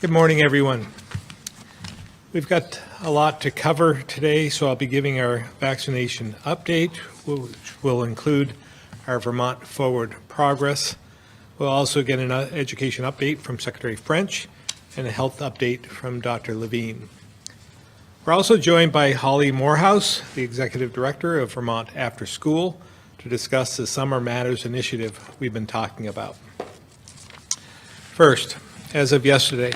Good morning, everyone. We've got a lot to cover today, so I'll be giving our vaccination update, which will include our Vermont forward progress. We'll also get an education update from Secretary French and a health update from Dr. Levine. We're also joined by Holly Morehouse, the Executive Director of Vermont After School, to discuss the Summer Matters initiative we've been talking about. First, as of yesterday,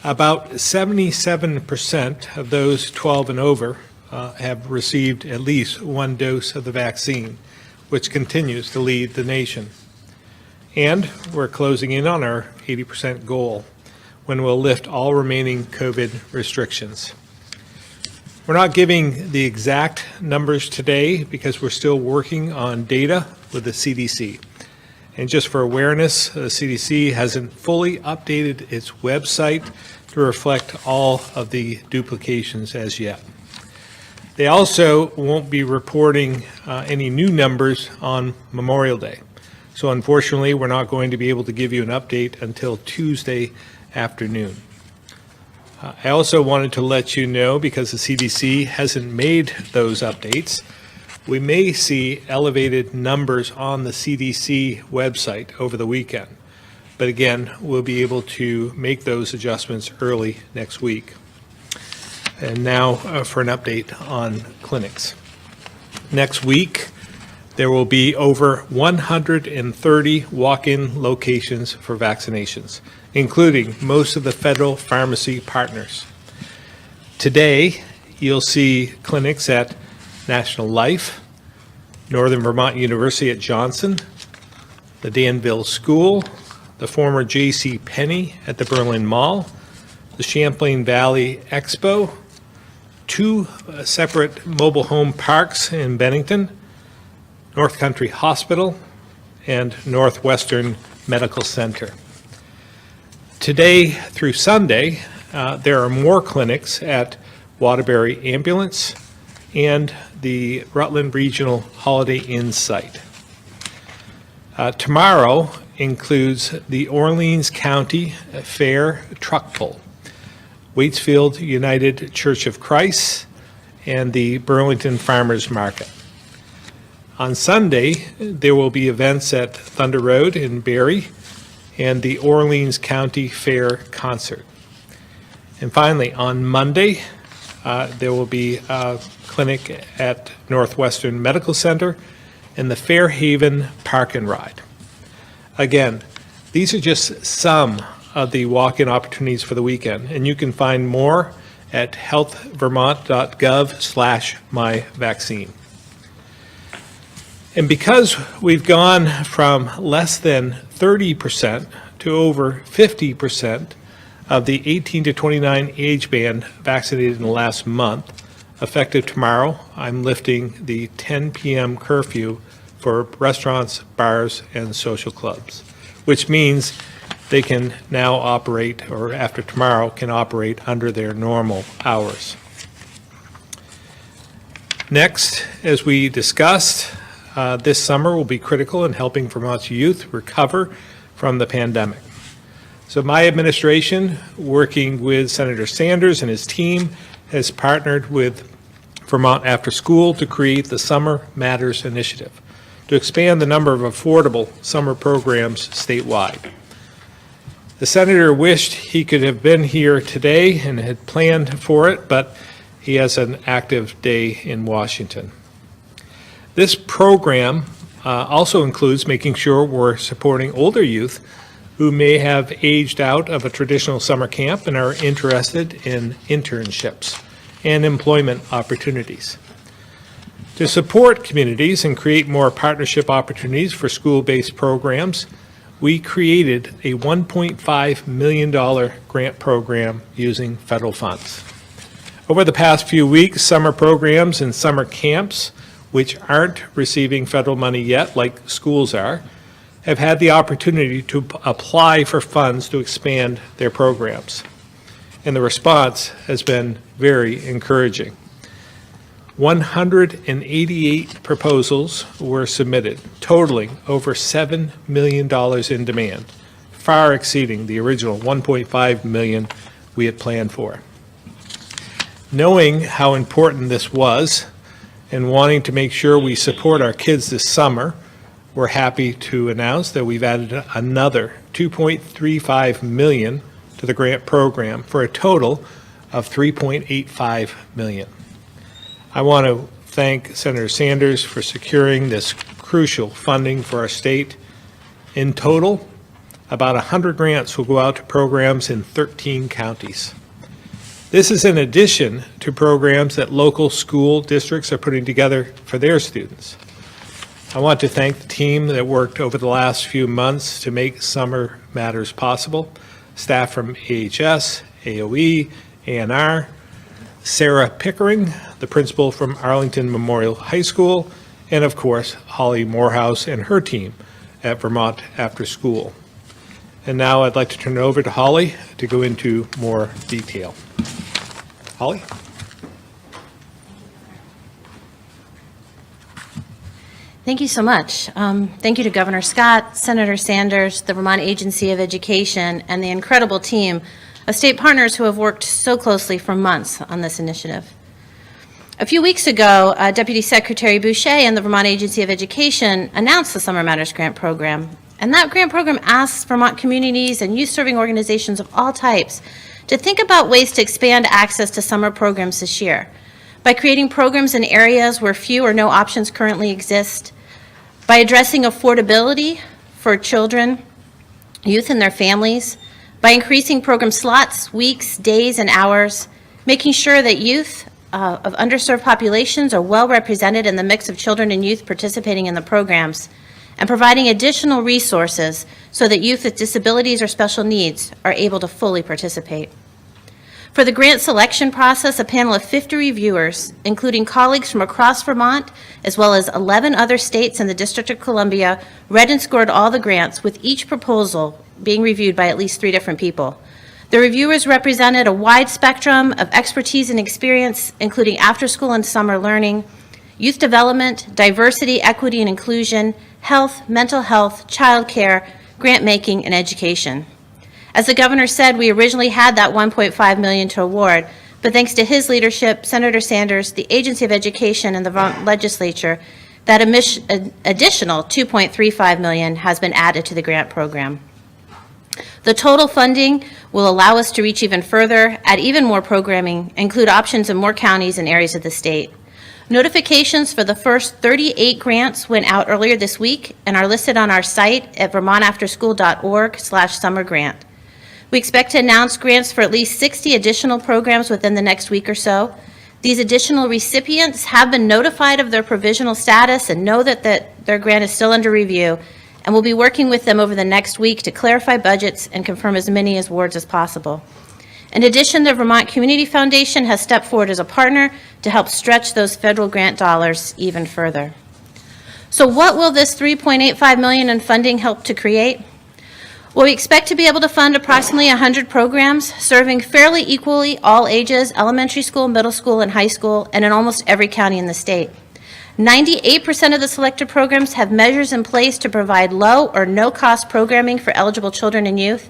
about 77% of those 12 and over have received at least one dose of the vaccine, which continues to lead the nation. And we're closing in on our 80% goal when we'll lift all remaining COVID restrictions. We're not giving the exact numbers today because we're still working on data with the CDC. And just for awareness, the CDC hasn't fully updated its website to reflect all of the duplications as yet. They also won't be reporting any new numbers on Memorial Day. So unfortunately, we're not going to be able to give you an update until Tuesday afternoon. I also wanted to let you know, because the CDC hasn't made those updates, we may see elevated numbers on the CDC website over the weekend. But again, we'll be able to make those adjustments early next week. And now for an update on clinics. Next week, there will be over 130 walk-in locations for vaccinations, including most of the federal pharmacy partners. Today, you'll see clinics at National Life, Northern Vermont University at Johnson, the Danville School, the former J.C. Penney at the Berlin Mall, the Champlain Valley Expo, two separate mobile home parks in Bennington, North Country Hospital, and Northwestern Medical Center. Today through Sunday, there are more clinics at Waterbury Ambulance and the Rutland Regional Holiday Inn site. Tomorrow includes the Orleans County Fair Truck Pull, Waitsfield United Church of Christ, and the Burlington Farmers Market. On Sunday, there will be events at Thunder Road in Barrie and the Orleans County Fair Concert. And finally, on Monday, there will be a clinic at Northwestern Medical Center and the Fairhaven Park and Ride. Again, these are just some of the walk-in opportunities for the weekend, and you can find more at healthvermont.gov/myvaccine. And because we've gone from less than 30% to over 50% of the 18 to 29 age band vaccinated in the last month, effective tomorrow, I'm lifting the 10 p.m. curfew for restaurants, bars, and social clubs, which means they can now operate, or after tomorrow, can operate under their normal hours. Next, as we discussed, this summer will be critical in helping Vermont's youth recover from the pandemic. So my administration, working with Senator Sanders and his team, has partnered with Vermont After School to create the Summer Matters initiative to expand the number of affordable summer programs statewide. The senator wished he could have been here today and had planned for it, but he has an active day in Washington. This program also includes making sure we're supporting older youth who may have aged out of a traditional summer camp and are interested in internships and employment opportunities. To support communities and create more partnership opportunities for school-based programs, we created a $1.5 million grant program using federal funds. Over the past few weeks, summer programs and summer camps, which aren't receiving federal money yet, like schools are, have had the opportunity to apply for funds to expand their programs. And the response has been very encouraging. 188 proposals were submitted, totaling over $7 million in demand, far exceeding the original $1.5 million we had planned for. Knowing how important this was and wanting to make sure we support our kids this summer, we're happy to announce that we've added another $2.35 million to the grant program for a total of $3.85 million. I want to thank Senator Sanders for securing this crucial funding for our state. In total, about 100 grants will go out to programs in 13 counties. This is in addition to programs that local school districts are putting together for their students. I want to thank the team that worked over the last few months to make Summer Matters possible. Staff from AHS, AOE, ANR, Sarah Pickering, the principal from Arlington Memorial High School, and of course, Holly Morehouse and her team at Vermont After School. And now I'd like to turn it over to Holly to go into more detail. Holly? Thank you so much. Thank you to Governor Scott, Senator Sanders, the Vermont Agency of Education, and the incredible team of state partners who have worked so closely for months on this initiative. A few weeks ago, Deputy Secretary Boucher and the Vermont Agency of Education announced the Summer Matters Grant Program. And that grant program asks Vermont communities and youth-serving organizations of all types to think about ways to expand access to summer programs this year by creating programs in areas where few or no options currently exist, by addressing affordability for children, youth, and their families, by increasing program slots, weeks, days, and hours, making sure that youth of underserved populations are well represented in the mix of children and youth participating in the programs, and providing additional resources so that youth with disabilities or special needs are able to fully participate. For the grant selection process, a panel of 50 reviewers, including colleagues from across Vermont, as well as 11 other states and the District of Columbia, read and scored all the grants, with each proposal being reviewed by at least 3 different people. The reviewers represented a wide spectrum of expertise and experience, including after-school and summer learning, youth development, diversity, equity, and inclusion, health, mental health, child care, grant making, and education. As the governor said, we originally had that $1.5 million to award, but thanks to his leadership, Senator Sanders, the Agency of Education, and the Vermont legislature, that additional $2.35 million has been added to the grant program. The total funding will allow us to reach even further, add even more programming, include options in more counties and areas of the state. Notifications for the first 38 grants went out earlier this week and are listed on our site at vermontafterschool.org/summergrant. We expect to announce grants for at least 60 additional programs within the next week or so. These additional recipients have been notified of their provisional status and know that their grant is still under review, and we'll be working with them over the next week to clarify budgets and confirm as many awards as possible. In addition, the Vermont Community Foundation has stepped forward as a partner to help stretch those federal grant dollars even further. So what will this $3.85 million in funding help to create? Well, we expect to be able to fund approximately 100 programs serving fairly equally all ages, elementary school, middle school, and high school, and in almost every county in the state. 98% of the selected programs have measures in place to provide low or no-cost programming for eligible children and youth.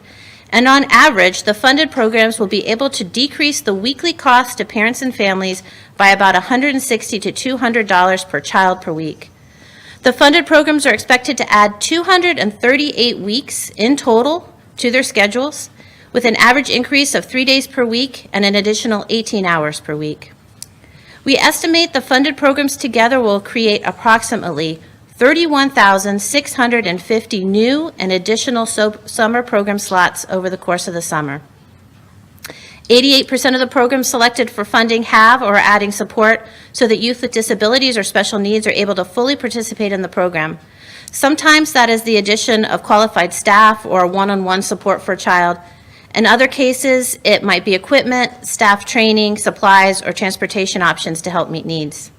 And on average, the funded programs will be able to decrease the weekly cost to parents and families by about $160 to $200 per child per week. The funded programs are expected to add 238 weeks in total to their schedules, with an average increase of 3 days per week and an additional 18 hours per week. We estimate the funded programs together will create approximately 31,650 new and additional summer program slots over the course of the summer. 88% of the programs selected for funding have or are adding support so that youth with disabilities or special needs are able to fully participate in the program. Sometimes that is the addition of qualified staff or one-on-one support for a child. In other cases, it might be equipment, staff training, supplies, or transportation options to help meet needs.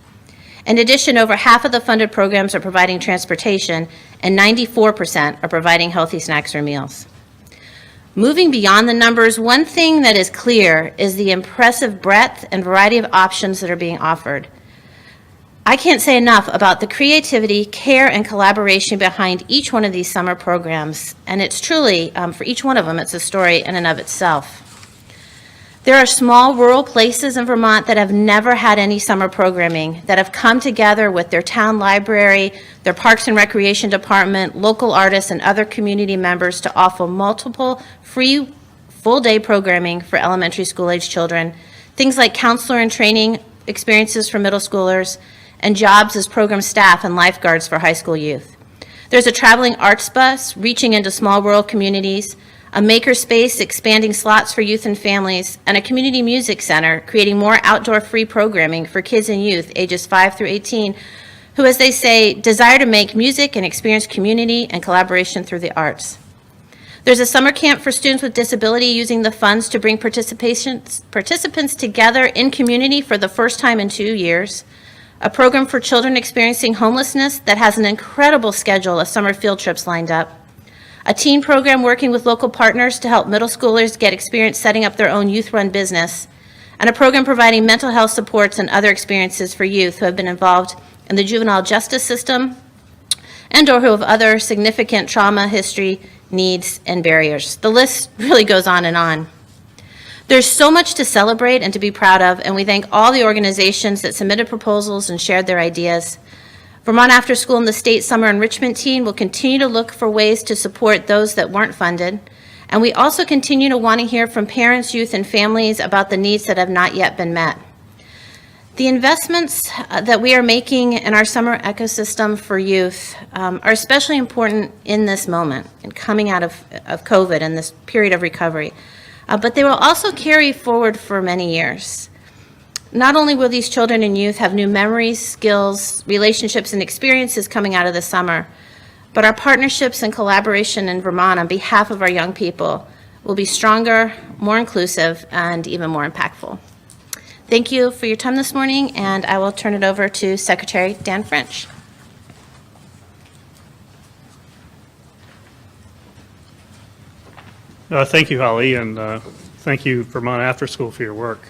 In addition, over half of the funded programs are providing transportation, and 94% are providing healthy snacks or meals. Moving beyond the numbers, one thing that is clear is the impressive breadth and variety of options that are being offered. I can't say enough about the creativity, care, and collaboration behind each one of these summer programs, and it's truly, for each one of them, it's a story in and of itself. There are small rural places in Vermont that have never had any summer programming, that have come together with their town library, their Parks and Recreation Department, local artists, and other community members to offer multiple free full-day programming for elementary school-age children, things like counselor and training experiences for middle schoolers, and jobs as program staff and lifeguards for high school youth. There's a traveling arts bus reaching into small rural communities, a makerspace expanding slots for youth and families, and a community music center creating more outdoor free programming for kids and youth ages 5 through 18 who, as they say, desire to make music and experience community and collaboration through the arts. There's a summer camp for students with disability using the funds to bring participants together in community for the first time in 2 years, a program for children experiencing homelessness that has an incredible schedule of summer field trips lined up, a teen program working with local partners to help middle schoolers get experience setting up their own youth-run business, and a program providing mental health supports and other experiences for youth who have been involved in the juvenile justice system and or who have other significant trauma, history, needs, and barriers. The list really goes on and on. There's so much to celebrate and to be proud of, and we thank all the organizations that submitted proposals and shared their ideas. Vermont After School and the State Summer Enrichment Team will continue to look for ways to support those that weren't funded, and we also continue to want to hear from parents, youth, and families about the needs that have not yet been met. The investments that we are making in our summer ecosystem for youth are especially important in this moment, in coming out of COVID and this period of recovery, but they will also carry forward for many years. Not only will these children and youth have new memories, skills, relationships, and experiences coming out of the summer, but our partnerships and collaboration in Vermont on behalf of our young people will be stronger, more inclusive, and even more impactful. Thank you for your time this morning, and I will turn it over to Secretary Dan French. Thank you, Holly, and thank you, Vermont After School, for your work.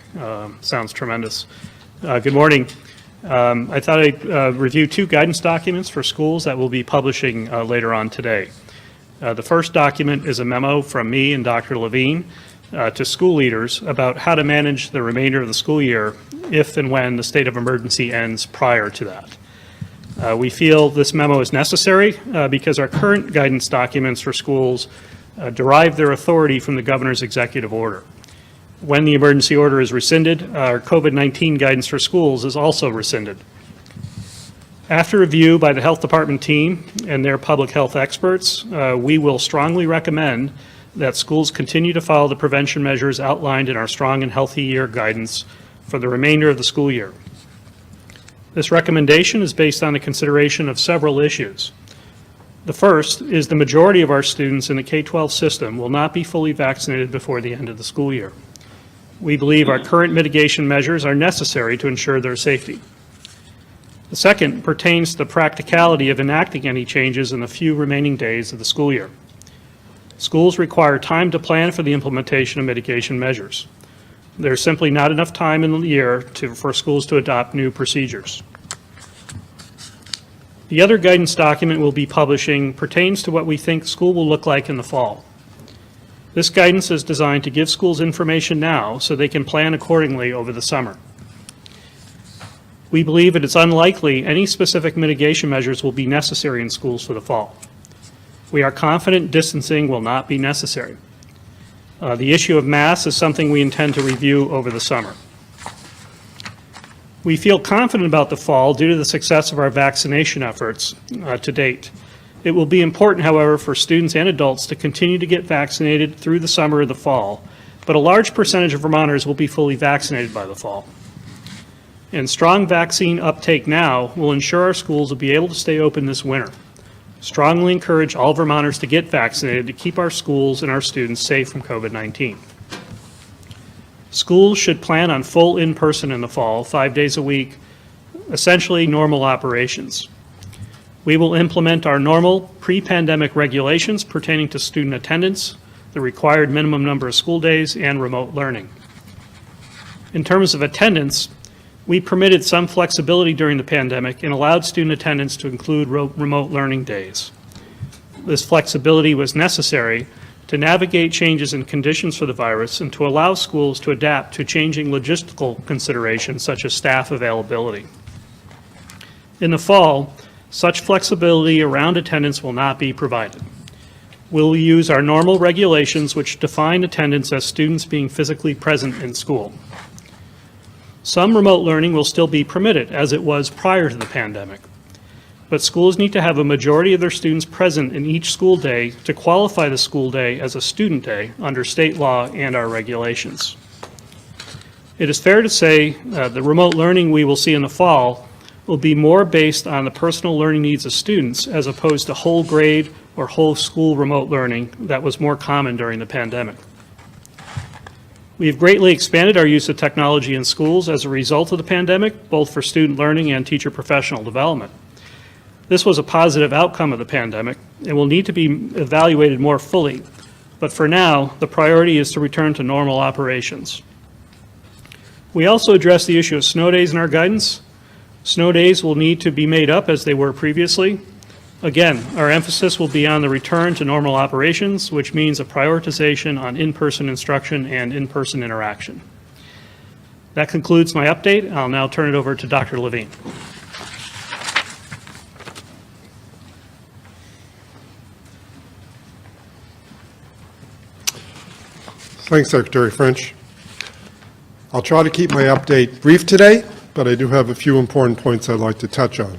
Sounds tremendous. Good morning. I thought I'd review 2 guidance documents for schools that we'll be publishing later on today. The first document is a memo from me and Dr. Levine to school leaders about how to manage the remainder of the school year if and when the state of emergency ends prior to that. We feel this memo is necessary because our current guidance documents for schools derive their authority from the governor's executive order. When the emergency order is rescinded, our COVID-19 guidance for schools is also rescinded. After review by the health department team and their public health experts, we will strongly recommend that schools continue to follow the prevention measures outlined in our Strong and Healthy Year guidance for the remainder of the school year. This recommendation is based on the consideration of several issues. The first is the majority of our students in the K-12 system will not be fully vaccinated before the end of the school year. We believe our current mitigation measures are necessary to ensure their safety. The second pertains to the practicality of enacting any changes in the few remaining days of the school year. Schools require time to plan for the implementation of mitigation measures. There's simply not enough time in the year for schools to adopt new procedures. The other guidance document we'll be publishing pertains to what we think school will look like in the fall. This guidance is designed to give schools information now so they can plan accordingly over the summer. We believe it is unlikely any specific mitigation measures will be necessary in schools for the fall. We are confident distancing will not be necessary. The issue of masks is something we intend to review over the summer. We feel confident about the fall due to the success of our vaccination efforts to date. It will be important, however, for students and adults to continue to get vaccinated through the summer or the fall, but a large percentage of Vermonters will be fully vaccinated by the fall. And strong vaccine uptake now will ensure our schools will be able to stay open this winter. Strongly encourage all Vermonters to get vaccinated to keep our schools and our students safe from COVID-19. Schools should plan on full in-person in the fall, 5 days a week, essentially normal operations. We will implement our normal pre-pandemic regulations pertaining to student attendance, the required minimum number of school days, and remote learning. In terms of attendance, We permitted some flexibility during the pandemic and allowed student attendance to include remote learning days. This flexibility was necessary to navigate changes in conditions for the virus and to allow schools to adapt to changing logistical considerations such as staff availability. In the fall, such flexibility around attendance will not be provided. We'll use our normal regulations which define attendance as students being physically present in school. Some remote learning will still be permitted, as it was prior to the pandemic. But schools need to have a majority of their students present in each school day to qualify the school day as a student day under state law and our regulations. It is fair to say the remote learning we will see in the fall will be more based on the personal learning needs of students as opposed to whole grade or whole school remote learning that was more common during the pandemic. We have greatly expanded our use of technology in schools as a result of the pandemic, both for student learning and teacher professional development. This was a positive outcome of the pandemic and will need to be evaluated more fully, but for now, the priority is to return to normal operations. We also addressed the issue of snow days in our guidance. Snow days will need to be made up as they were previously. Again, our emphasis will be on the return to normal operations, which means a prioritization on in-person instruction and in-person interaction. That concludes my update. I'll now turn it over to Dr. Levine. Thanks, Secretary French. I'll try to keep my update brief today, but I do have a few important points I'd like to touch on.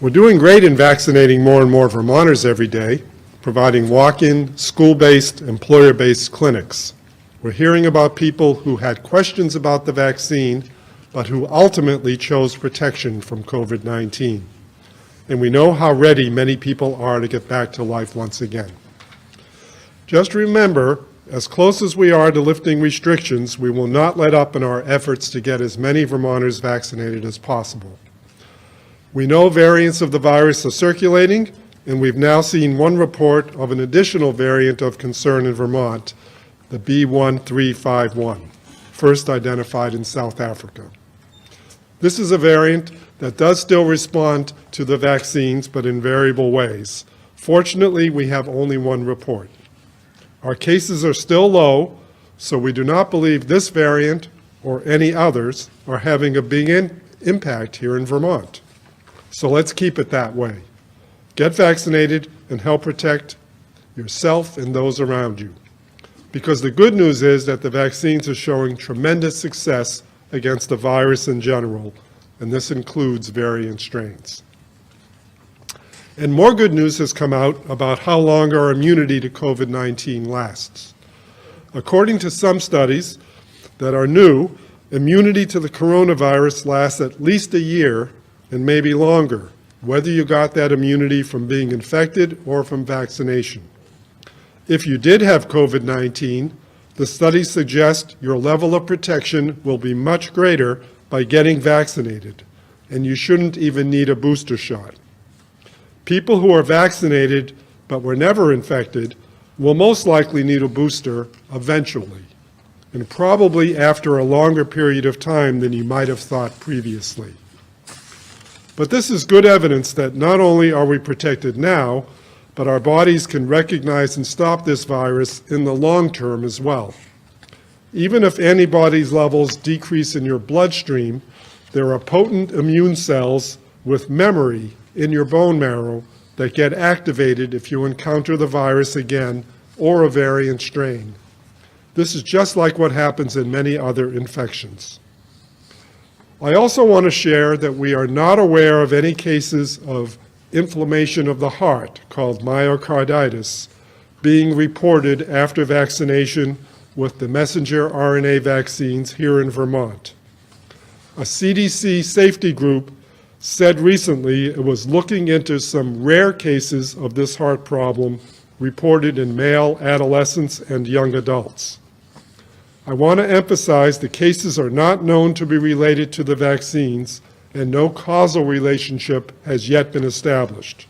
We're doing great in vaccinating more and more Vermonters every day, providing walk-in, school-based, employer-based clinics. We're hearing about people who had questions about the vaccine, but who ultimately chose protection from COVID-19. And we know how ready many people are to get back to life once again. Just remember, as close as we are to lifting restrictions, we will not let up in our efforts to get as many Vermonters vaccinated as possible. We know variants of the virus are circulating, and we've now seen one report of an additional variant of concern in Vermont, the B1351, first identified in South Africa. This is a variant that does still respond to the vaccines, but in variable ways. Fortunately, we have only one report. Our cases are still low, so we do not believe this variant or any others are having a big impact here in Vermont. So let's keep it that way. Get vaccinated and help protect yourself and those around you. Because the good news is that the vaccines are showing tremendous success against the virus in general, and this includes variant strains. And more good news has come out about how long our immunity to COVID-19 lasts. According to some studies that are new, immunity to the coronavirus lasts at least a year and maybe longer, whether you got that immunity from being infected or from vaccination. If you did have COVID-19, the studies suggest your level of protection will be much greater by getting vaccinated, and you shouldn't even need a booster shot. People who are vaccinated but were never infected will most likely need a booster eventually, and probably after a longer period of time than you might have thought previously. But this is good evidence that not only are we protected now, but our bodies can recognize and stop this virus in the long term as well. Even if antibodies levels decrease in your bloodstream, there are potent immune cells with memory in your bone marrow that get activated if you encounter the virus again or a variant strain. This is just like what happens in many other infections. I also want to share that we are not aware of any cases of inflammation of the heart, called myocarditis, being reported after vaccination with the messenger RNA vaccines here in Vermont. A CDC safety group said recently it was looking into some rare cases of this heart problem reported in male adolescents and young adults. I want to emphasize the cases are not known to be related to the vaccines, and no causal relationship has yet been established.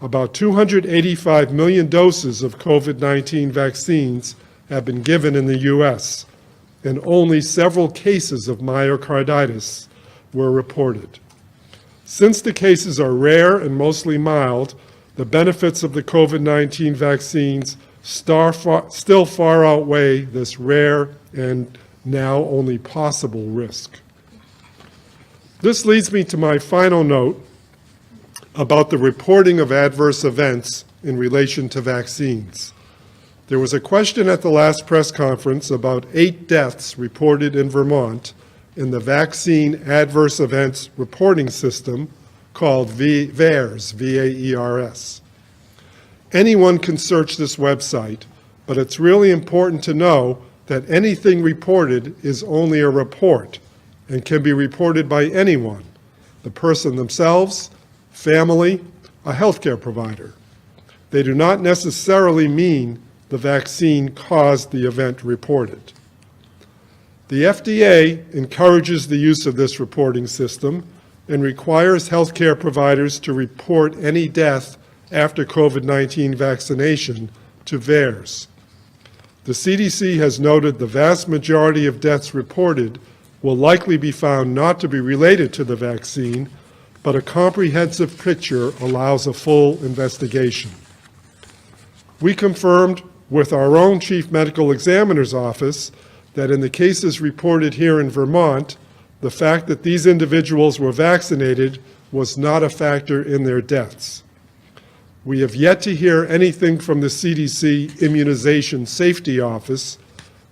About 285 million doses of COVID-19 vaccines have been given in the U.S., and only several cases of myocarditis were reported. Since the cases are rare and mostly mild, the benefits of the COVID-19 vaccines still far outweigh this rare and now only possible risk. This leads me to my final note about the reporting of adverse events in relation to vaccines. There was a question at the last press conference about 8 deaths reported in Vermont in the Vaccine Adverse Events Reporting System called VAERS, V-A-E-R-S. Anyone can search this website, but it's really important to know that anything reported is only a report and can be reported by anyone, the person themselves, family, a healthcare provider. They do not necessarily mean the vaccine caused the event reported. The FDA encourages the use of this reporting system and requires healthcare providers to report any death after COVID-19 vaccination to VAERS. The CDC has noted the vast majority of deaths reported will likely be found not to be related to the vaccine, but a comprehensive picture allows a full investigation. We confirmed with our own Chief Medical Examiner's Office that in the cases reported here in Vermont, the fact that these individuals were vaccinated was not a factor in their deaths. We have yet to hear anything from the CDC Immunization Safety Office,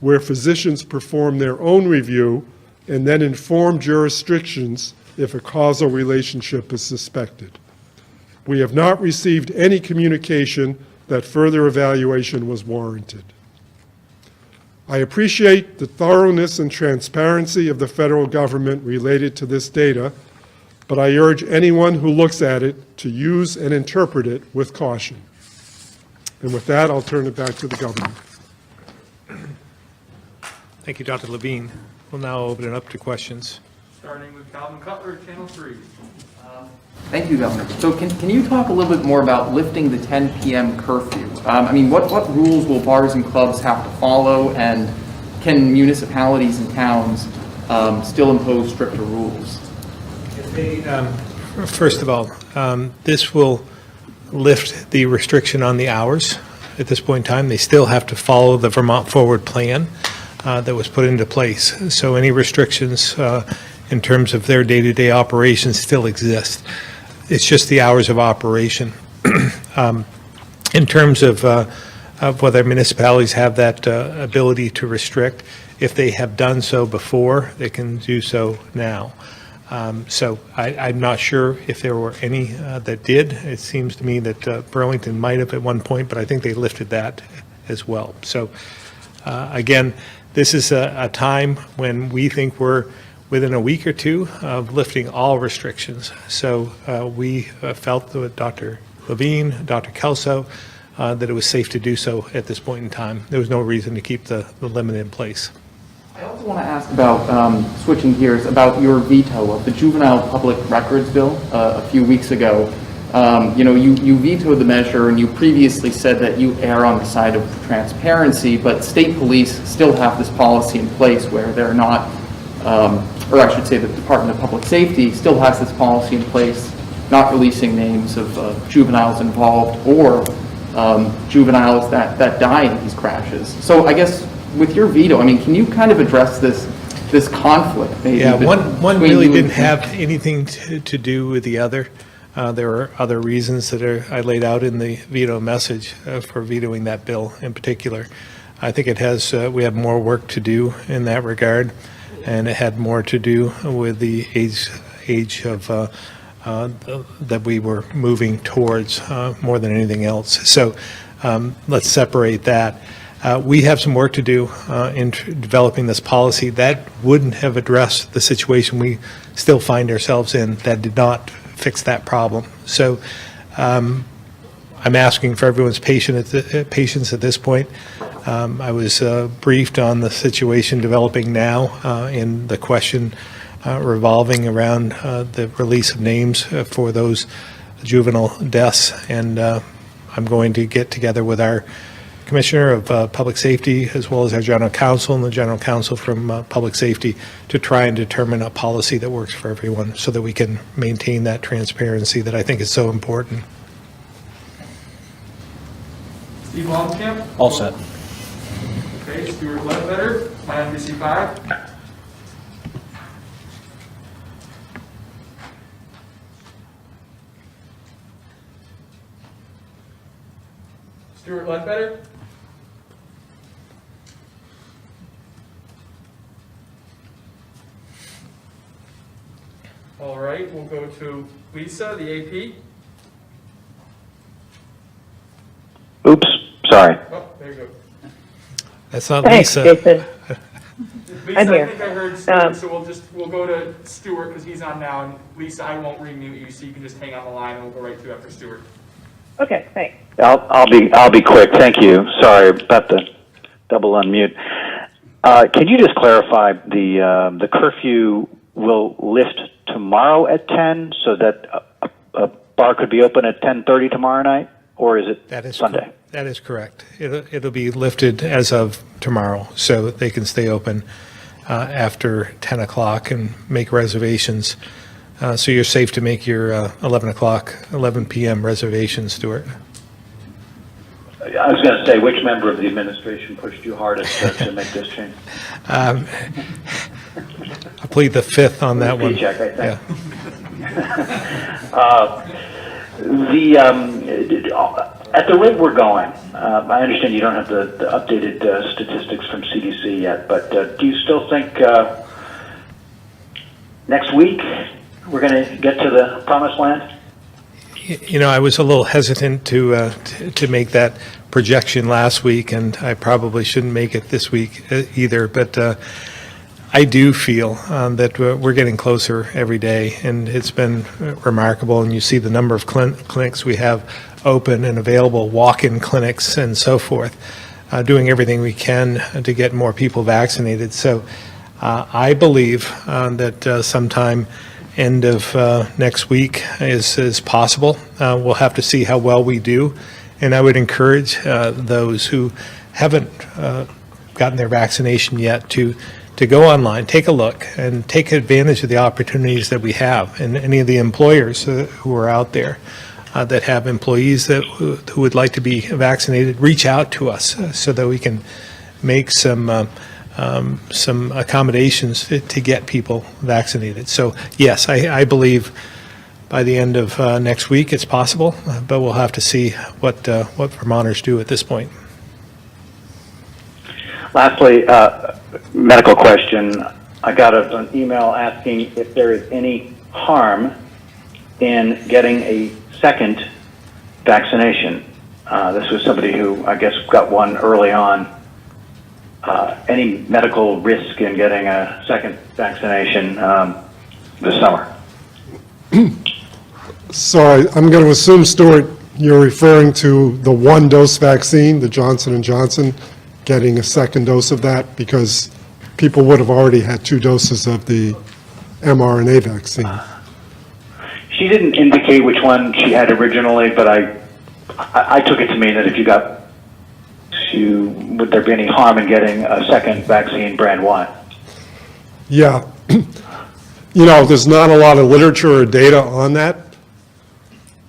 where physicians perform their own review and then inform jurisdictions if a causal relationship is suspected. We have not received any communication that further evaluation was warranted. I appreciate the thoroughness and transparency of the federal government related to this data, but I urge anyone who looks at it to use and interpret it with caution. And with that, I'll turn it back to the governor. Thank you, Dr. Levine. We'll now open it up to questions. Starting with Calvin Cutler, Channel 3. Thank you, Governor. So can you talk a little bit more about lifting the 10 p.m. curfew? I mean, what rules will bars and clubs have to follow, and can municipalities and towns still impose stricter rules? First of all, this will lift the restriction on the hours at this point in time. They still have to follow the Vermont Forward Plan that was put into place. So any restrictions in terms of their day-to-day operations still exist. It's just the hours of operation. In terms of whether municipalities have that ability to restrict, if they have done so before, they can do so now. So I'm not sure if there were any that did. It seems to me that Burlington might have at one point, but I think they lifted that as well. So again, this is a time when we think we're within a week or two of lifting all restrictions. So we felt with Dr. Levine, Dr. Kelso, that it was safe to do so at this point in time. There was no reason to keep the limit in place. I also want to ask about, switching gears, about your veto of the Juvenile Public Records Bill a few weeks ago. You vetoed the measure, and you previously said that you err on the side of transparency, but state police still have this policy in place where they're not, or I should say the Department of Public Safety still has this policy in place, not releasing names of juveniles involved or juveniles that die in these crashes. So I guess with your veto, I mean, can you kind of address this conflict? Maybe yeah, one really didn't have anything to do with the other. There are other reasons that I laid out in the veto message for vetoing that bill in particular. I think it has, we have more work to do in that regard, and it had more to do with the age of that we were moving towards more than anything else. So let's separate that. We have some work to do in developing this policy that wouldn't have addressed the situation we still find ourselves in, that did not fix that problem. So I'm asking for everyone's patience at this point. I was briefed on the situation developing now in the question revolving around the release of names for those juvenile deaths, and I'm going to get together with our Commissioner of Public Safety, as well as our General Counsel and the General Counsel from Public Safety, to try and determine a policy that works for everyone so that we can maintain that transparency that I think is so important. Steve Longcamp? All set. Okay, Stuart Ledbetter, IMBC 5. Stuart Ledbetter? All right, we'll go to Lisa, the AP. Oops, sorry. Oh, there you go. That's not Thanks, Lisa. Jason. Lisa, I'm here. I think I heard Stuart, so we'll go to Stuart because he's on now, and Lisa, I won't remute you, so you can just hang on the line, and we'll go right to after Stuart. Okay, thanks. I'll be quick. Thank you. Sorry about the double unmute. Can you just clarify the curfew will lift tomorrow at 10 so that a bar could be open at 10:30 tomorrow night, or is it That is Sunday? That is correct. It'll be lifted as of tomorrow, so they can stay open after 10 o'clock and make reservations. So you're safe to make your 11 p.m. reservations, Stuart. I was going to say, which member of the administration pushed you hardest to make this change? I plead the fifth on that one. Check, I think. Yeah. At the rate we're going, I understand you don't have the updated statistics from CDC yet, but do you still think next week we're going to get to the promised land? You know, I was a little hesitant to make that projection last week, and I probably shouldn't make it this week either. But I do feel that we're getting closer every day, and it's been remarkable. And you see the number of clinics we have open and available, walk-in clinics and so forth, doing everything we can to get more people vaccinated. So I believe that sometime end of next week is possible. We'll have to see how well we do. And I would encourage those who haven't gotten their vaccination yet to go online, take a look, and take advantage of the opportunities that we have. And any of the employers who are out there that have employees who would like to be vaccinated, reach out to us so that we can make some accommodations to get people vaccinated. So yes, I believe by the end of next week it's possible, but we'll have to see what Vermonters do at this point. Lastly, medical question. I got an email asking if there is any harm in getting a second vaccination. This was somebody who, I guess, got one early on. Any medical risk in getting a second vaccination this summer? So I'm going to assume, Stuart, you're referring to the one-dose vaccine, the Johnson & Johnson, getting a second dose of that, because people would have already had 2 doses of the mRNA vaccine. She didn't indicate which one she had originally, but I took it to mean that if you got would there be any harm in getting a second vaccine, brand 1? Yeah. You know, there's not a lot of literature or data on that,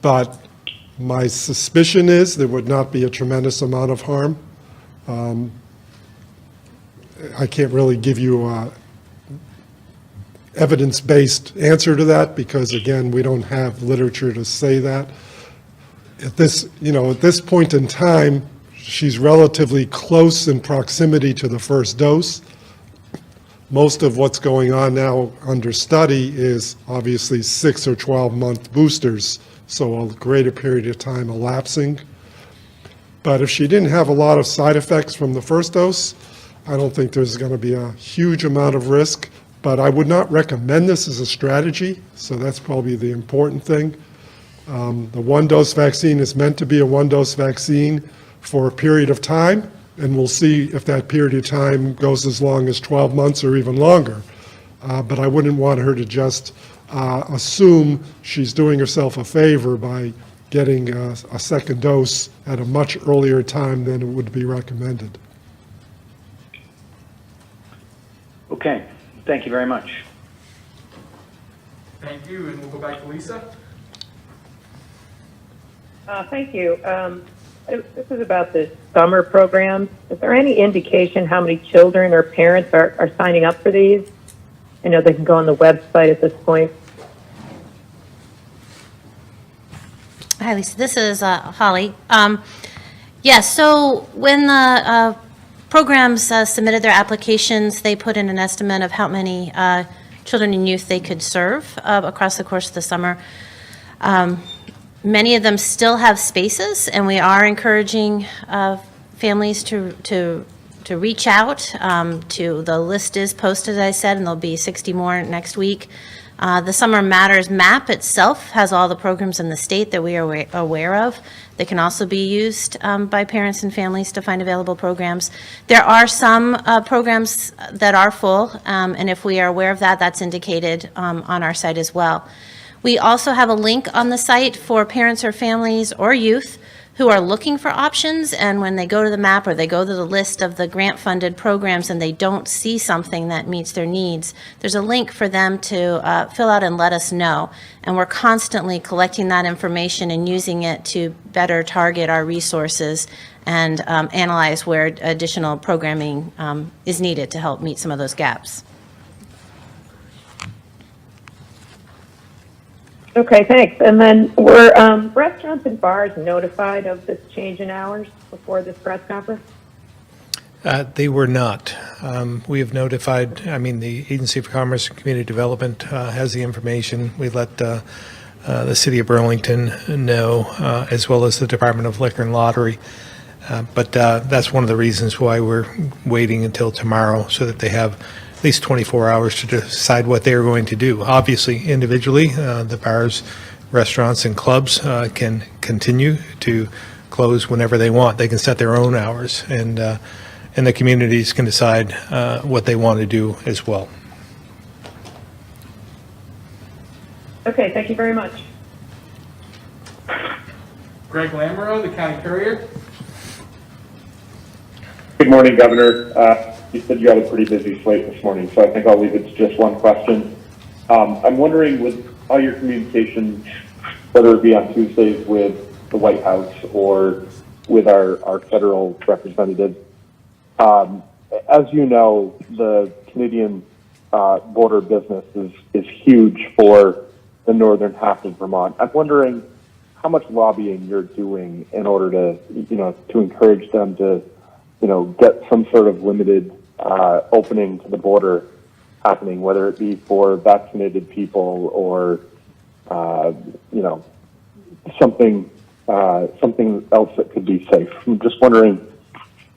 but my suspicion is there would not be a tremendous amount of harm. I can't really give you a evidence-based answer to that because, again, we don't have literature to say that. At this point in time, she's relatively close in proximity to the first dose. Most of what's going on now under study is obviously 6 or 12-month boosters, so a greater period of time elapsing. But if she didn't have a lot of side effects from the first dose, I don't think there's going to be a huge amount of risk. But I would not recommend this as a strategy, so that's probably the important thing. The one-dose vaccine is meant to be a one-dose vaccine for a period of time, and we'll see if that period of time goes as long as 12 months or even longer. But I wouldn't want her to just assume she's doing herself a favor by getting a second dose at a much earlier time than it would be recommended. Okay, thank you very much. Thank you, and we'll go back to Lisa. Thank you. This is about the summer programs. Is there any indication how many children or parents are signing up for these? I know they can go on the website at this point. Hi, Lisa. This is Holly. Yes, so when the programs submitted their applications, they put in an estimate of how many children and youth they could serve across the course of the summer. Many of them still have spaces, and we are encouraging families to reach out. The list is posted, as I said, and there'll be 60 more next week. The Summer Matters map itself has all the programs in the state that we are aware of. They can also be used by parents and families to find available programs. There are some programs that are full, and if we are aware of that, that's indicated on our site as well. We also have a link on the site for parents or families or youth who are looking for options, and when they go to the map or they go to the list of the grant-funded programs and they don't see something that meets their needs, there's a link for them to fill out and let us know. And we're constantly collecting that information and using it to better target our resources and analyze where additional programming is needed to help meet some of those gaps. Okay, thanks. And then were restaurants and bars notified of this change in hours before this press conference? They were not. We have notified, the Agency for Commerce and Community Development has the information. We let the City of Burlington know, as well as the Department of Liquor and Lottery. But that's one of the reasons why we're waiting until tomorrow, so that they have at least 24 hours to decide what they're going to do. Obviously, individually, the bars, restaurants, and clubs can continue to close whenever they want. They can set their own hours, and the communities can decide what they want to do as well. Okay, thank you very much. Greg Lamoureux, the county courier. Good morning, Governor. You said you had a pretty busy slate this morning, so I think I'll leave it to just one question. I'm wondering, with all your communications, whether it be on Tuesdays with the White House or with our federal representatives, as you know, the Canadian border business is huge for the northern half of Vermont. I'm wondering how much lobbying you're doing in order to encourage them to get some sort of limited opening to the border happening, whether it be for vaccinated people or, something else that could be safe. I'm just wondering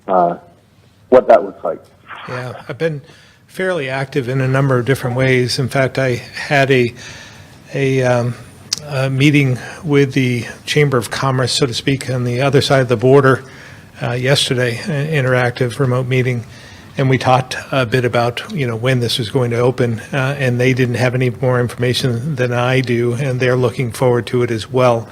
what that looks like. Yeah, I've been fairly active in a number of different ways. In fact, I had a meeting with the Chamber of Commerce, so to speak, on the other side of the border yesterday, an interactive remote meeting, and we talked a bit about when this was going to open, and they didn't have any more information than I do, and they're looking forward to it as well.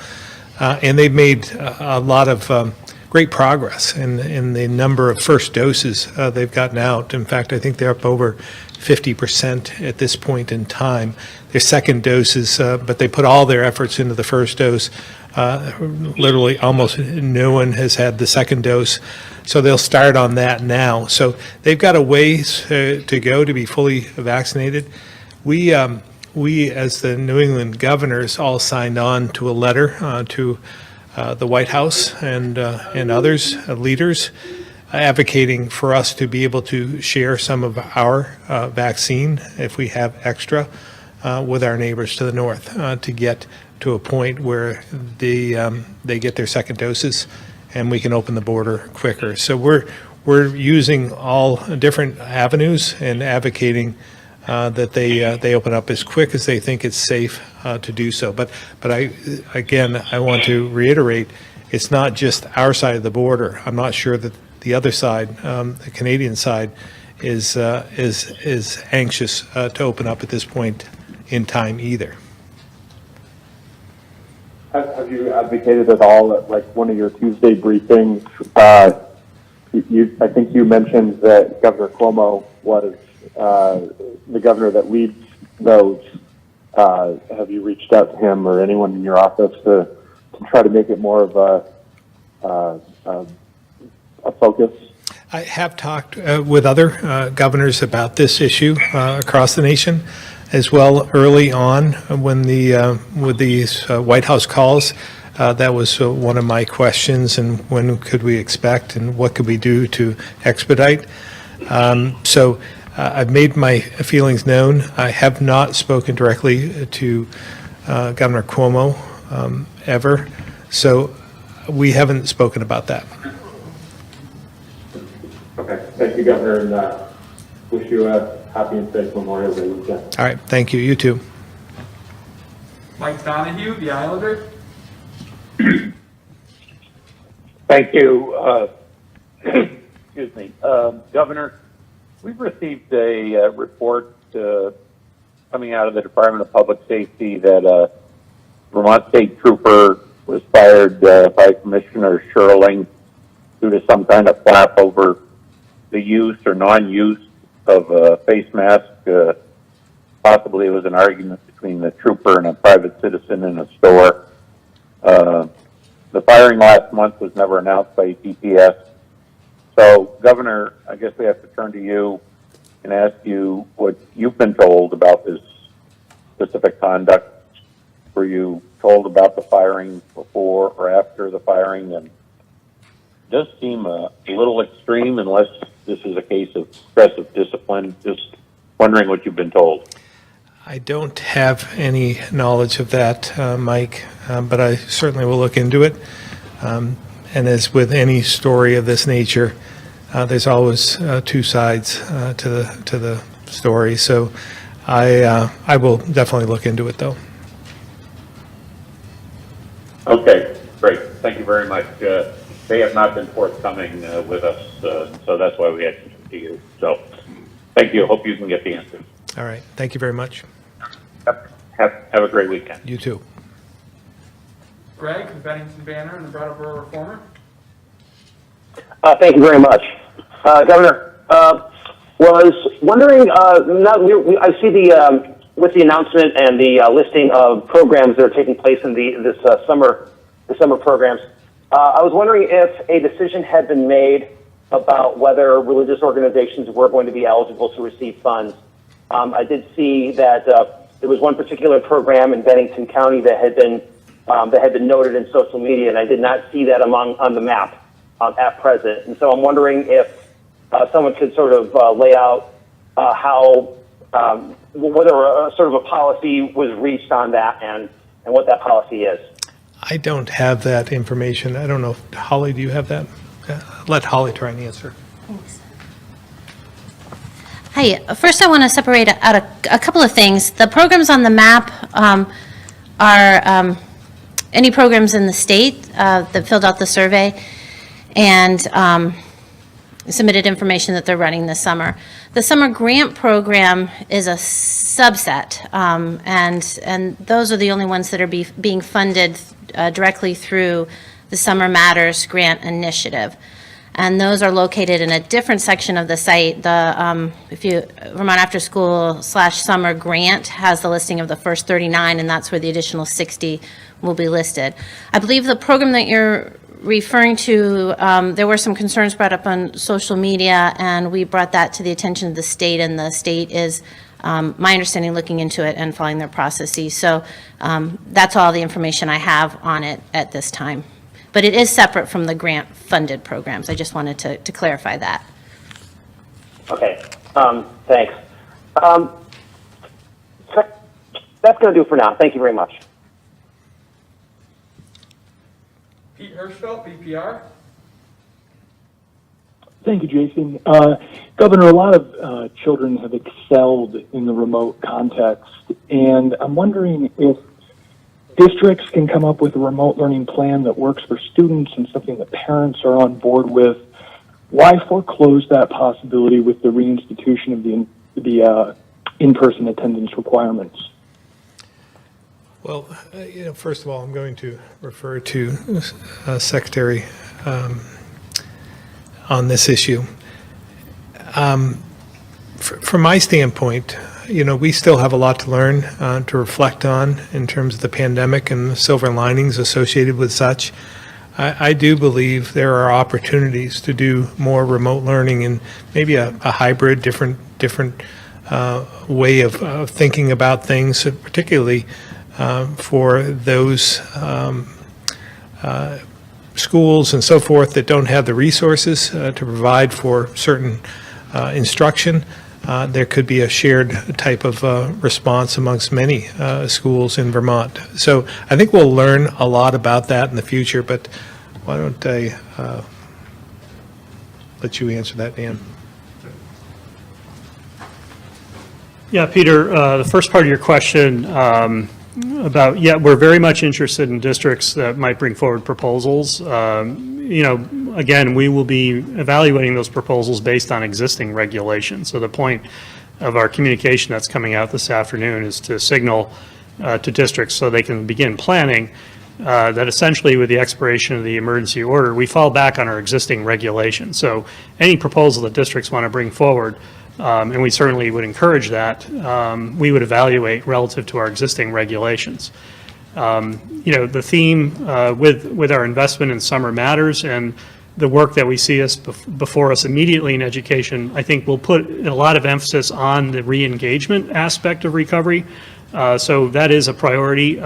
And they've made a lot of great progress in the number of first doses they've gotten out. In fact, I think they're up over 50% at this point in time. Their second doses, but they put all their efforts into the first dose. Literally almost no one has had the second dose, so they'll start on that now. So they've got a ways to go to be fully vaccinated. We, as the New England governors, all signed on to a letter to the White House and others, leaders, advocating for us to be able to share some of our vaccine, if we have extra, with our neighbors to the north, to get to a point where they get their second doses and we can open the border quicker. So we're using all different avenues and advocating that they open up as quick as they think it's safe to do so. But I want to reiterate, it's not just our side of the border. I'm not sure that the other side, the Canadian side, is anxious to open up at this point in time either. Have you advocated at all at like one of your Tuesday briefings? I think you mentioned that Governor Cuomo was the governor that leads those. Have you reached out to him or anyone in your office to try to make it more of a focus? I have talked with other governors about this issue across the nation as well early on when with these White House calls. That was one of my questions, and when could we expect and what could we do to expedite? So I've made my feelings known. I have not spoken directly to Governor Cuomo ever, so we haven't spoken about that. Okay, thank you, Governor, and wish you a happy and safe Memorial Day weekend. All right, thank you. You too. Mike Donahue, the Islander. Thank you. Excuse me. Governor, we've received a report coming out of the Department of Public Safety that a Vermont State Trooper was fired by Commissioner Sherling due to some kind of flap over the use or non-use of a face mask. Possibly it was an argument between the trooper and a private citizen in a store. The firing last month was never announced by DPS. So, Governor, I guess we have to turn to you and ask you what you've been told about this specific conduct. Were you told about the firing before or after the firing? And it does seem a little extreme unless this is a case of excessive discipline. Just wondering what you've been told. I don't have any knowledge of that, Mike, but I certainly will look into it. And as with any story of this nature, there's always two sides to the story. So I will definitely look into it, though. Okay, great. Thank you very much. They have not been forthcoming with us, so that's why we had to come to you. So thank you. Hope you can get the answer. All right. Thank you very much. Have a great weekend. You too. Greg, the Bennington Banner and the Brattleboro Reformer. Thank you very much. Governor, was wondering, I see with the announcement and the listing of programs that are taking place in this summer programs, I was wondering if a decision had been made about whether religious organizations were going to be eligible to receive funds. I did see that there was one particular program in Bennington County that had been noted in social media, and I did not see that on the map at present. And so I'm wondering if someone could sort of lay out how whether sort of a policy was reached on that and what that policy is. I don't have that information. I don't know. Holly, do you have that? Let Holly try and answer. Thanks. Hi. First, I want to separate out a couple of things. The programs on the map are any programs in the state that filled out the survey and submitted information that they're running this summer. The summer grant program is a subset, and those are the only ones that are being funded directly through the Summer Matters Grant Initiative. And those are located in a different section of the site. Vermont After School / Summer Grant has the listing of the first 39, and that's where the additional 60 will be listed. I believe the program that you're referring to, there were some concerns brought up on social media, and we brought that to the attention of the state, and the state is, my understanding, looking into it and following their processes. So that's all the information I have on it at this time. But it is separate from the grant-funded programs. I just wanted to clarify that. Okay, thanks. That's going to do for now. Thank you very much. Pete Hirschfeld, BPR. Thank you, Jason. Governor, a lot of children have excelled in the remote context, and I'm wondering if districts can come up with a remote learning plan that works for students and something that parents are on board with. Why foreclose that possibility with the reinstitution of the in-person attendance requirements? Well, first of all, I'm going to refer to Secretary on this issue. From my standpoint, we still have a lot to learn, to reflect on in terms of the pandemic and the silver linings associated with such. I do believe there are opportunities to do more remote learning and maybe a hybrid, different way of thinking about things, particularly for those schools and so forth that don't have the resources to provide for certain instruction. There could be a shared type of response amongst many schools in Vermont. So I think we'll learn a lot about that in the future, but why don't I let you answer that, Dan? Yeah, Peter, the first part of your question about, we're very much interested in districts that might bring forward proposals. Again, we will be evaluating those proposals based on existing regulations. So the point of our communication that's coming out this afternoon is to signal to districts so they can begin planning that essentially with the expiration of the emergency order, we fall back on our existing regulations. So any proposal that districts want to bring forward, and we certainly would encourage that, we would evaluate relative to our existing regulations. The theme with our investment in Summer Matters and the work that we see before us immediately in education, I think will put a lot of emphasis on the re-engagement aspect of recovery. So that is a priority.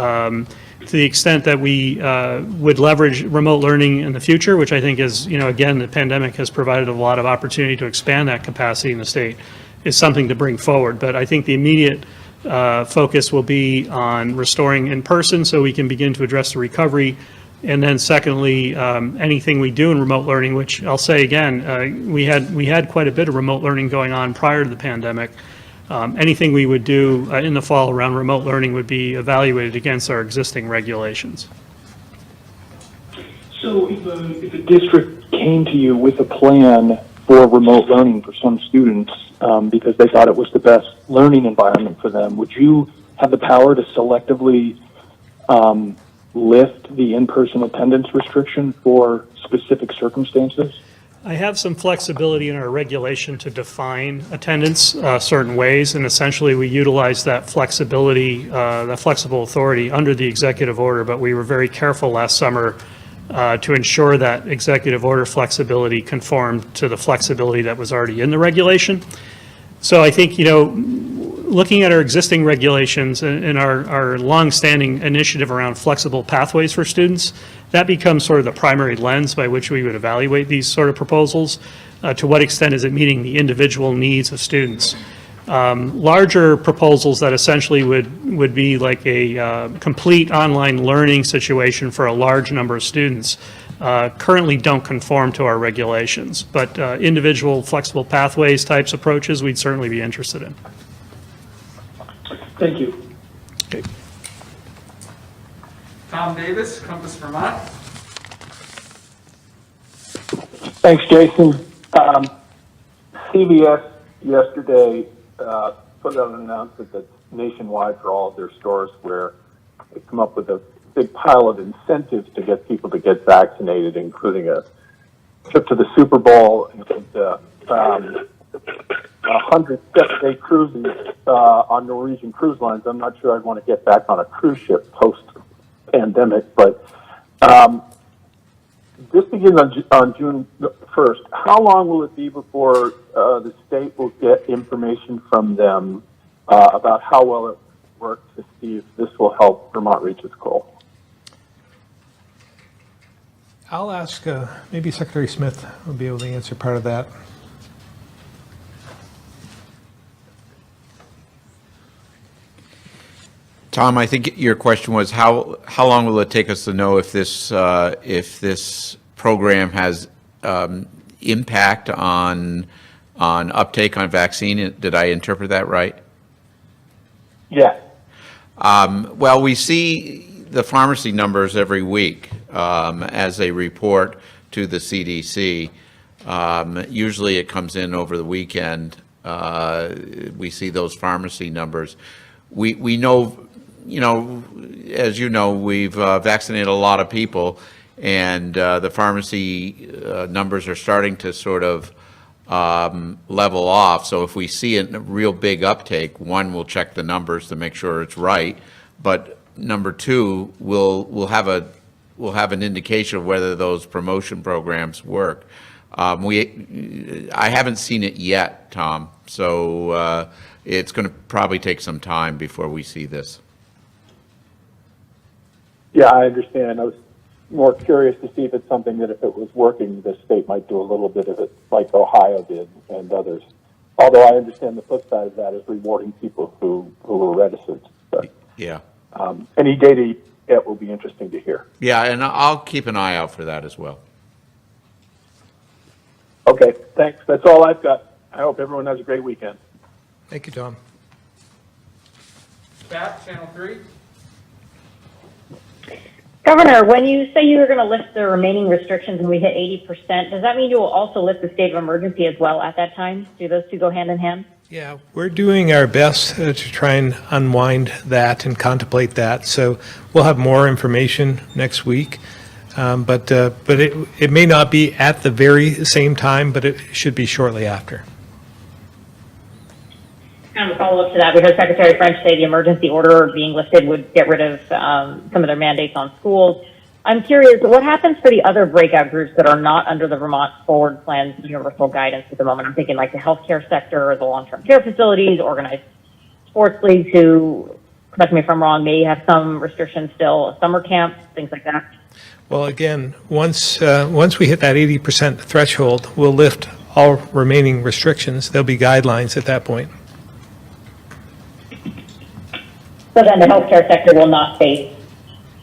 To the extent that we would leverage remote learning in the future, which I think is, again, the pandemic has provided a lot of opportunity to expand that capacity in the state, is something to bring forward. But I think the immediate focus will be on restoring in person so we can begin to address the recovery. And then secondly, anything we do in remote learning, which I'll say again, we had quite a bit of remote learning going on prior to the pandemic. Anything we would do in the fall around remote learning would be evaluated against our existing regulations. So if a district came to you with a plan for remote learning for some students because they thought it was the best learning environment for them, would you have the power to selectively lift the in-person attendance restriction for specific circumstances? I have some flexibility in our regulation to define attendance certain ways, and essentially we utilize that flexibility, that flexible authority under the executive order, but we were very careful last summer to ensure that executive order flexibility conformed to the flexibility that was already in the regulation. So I think, looking at our existing regulations and our longstanding initiative around flexible pathways for students, that becomes sort of the primary lens by which we would evaluate these sort of proposals. To what extent is it meeting the individual needs of students? Larger proposals that essentially would be like a complete online learning situation for a large number of students currently don't conform to our regulations. But individual flexible pathways types approaches, we'd certainly be interested in. Thank you. Okay. Tom Davis, Compass Vermont. Thanks, Jason. CVS yesterday put out an announcement that's nationwide for all of their stores where they come up with a big pile of incentives to get people to get vaccinated, including a trip to the Super Bowl and 100 seven-day cruises on Norwegian Cruise Lines. I'm not sure I'd want to get back on a cruise ship post-pandemic, but this begins on June 1st. How long will it be before the state will get information from them about how well it worked to see if this will help Vermont reach its goal? I'll ask, maybe Secretary Smith will be able to answer part of that. Tom, I think your question was how long will it take us to know if this program has impact on uptake on vaccine? Did I interpret that right? Yeah. Well, we see the pharmacy numbers every week as they report to the CDC. Usually it comes in over the weekend. We see those pharmacy numbers. We know as you know, we've vaccinated a lot of people, and the pharmacy numbers are starting to sort of level off. So if we see a real big uptake, one, we'll check the numbers to make sure it's right. But number two, we'll have an indication of whether those promotion programs work. I haven't seen it yet, Tom. So it's going to probably take some time before we see this. Yeah, I understand. I was more curious to see if it's something that if it was working, the state might do a little bit of it like Ohio did and others. Although I understand the flip side of that is rewarding people who were reticent. But, yeah. Any data you get will be interesting to hear. Yeah, and I'll keep an eye out for that as well. Okay, thanks. That's all I've got. I hope everyone has a great weekend. Thank you, Tom. Pat, Channel 3. Governor, when you say you were going to lift the remaining restrictions and we hit 80%, does that mean you will also lift the state of emergency as well at that time? Do those two go hand in hand? Yeah, we're doing our best to try and unwind that and contemplate that. So we'll have more information next week. But it may not be at the very same time, but it should be shortly after. Kind of a follow-up to that, we heard Secretary French say the emergency order being lifted would get rid of some of their mandates on schools. I'm curious, what happens for the other breakout groups that are not under the Vermont Forward Plan's universal guidance at the moment? I'm thinking like the healthcare sector or the long-term care facilities, organized sports leagues who, correct me if I'm wrong, may have some restrictions still, summer camps, things like that. Well, again, once we hit that 80% threshold, we'll lift all remaining restrictions. There'll be guidelines at that point. So then the healthcare sector will not face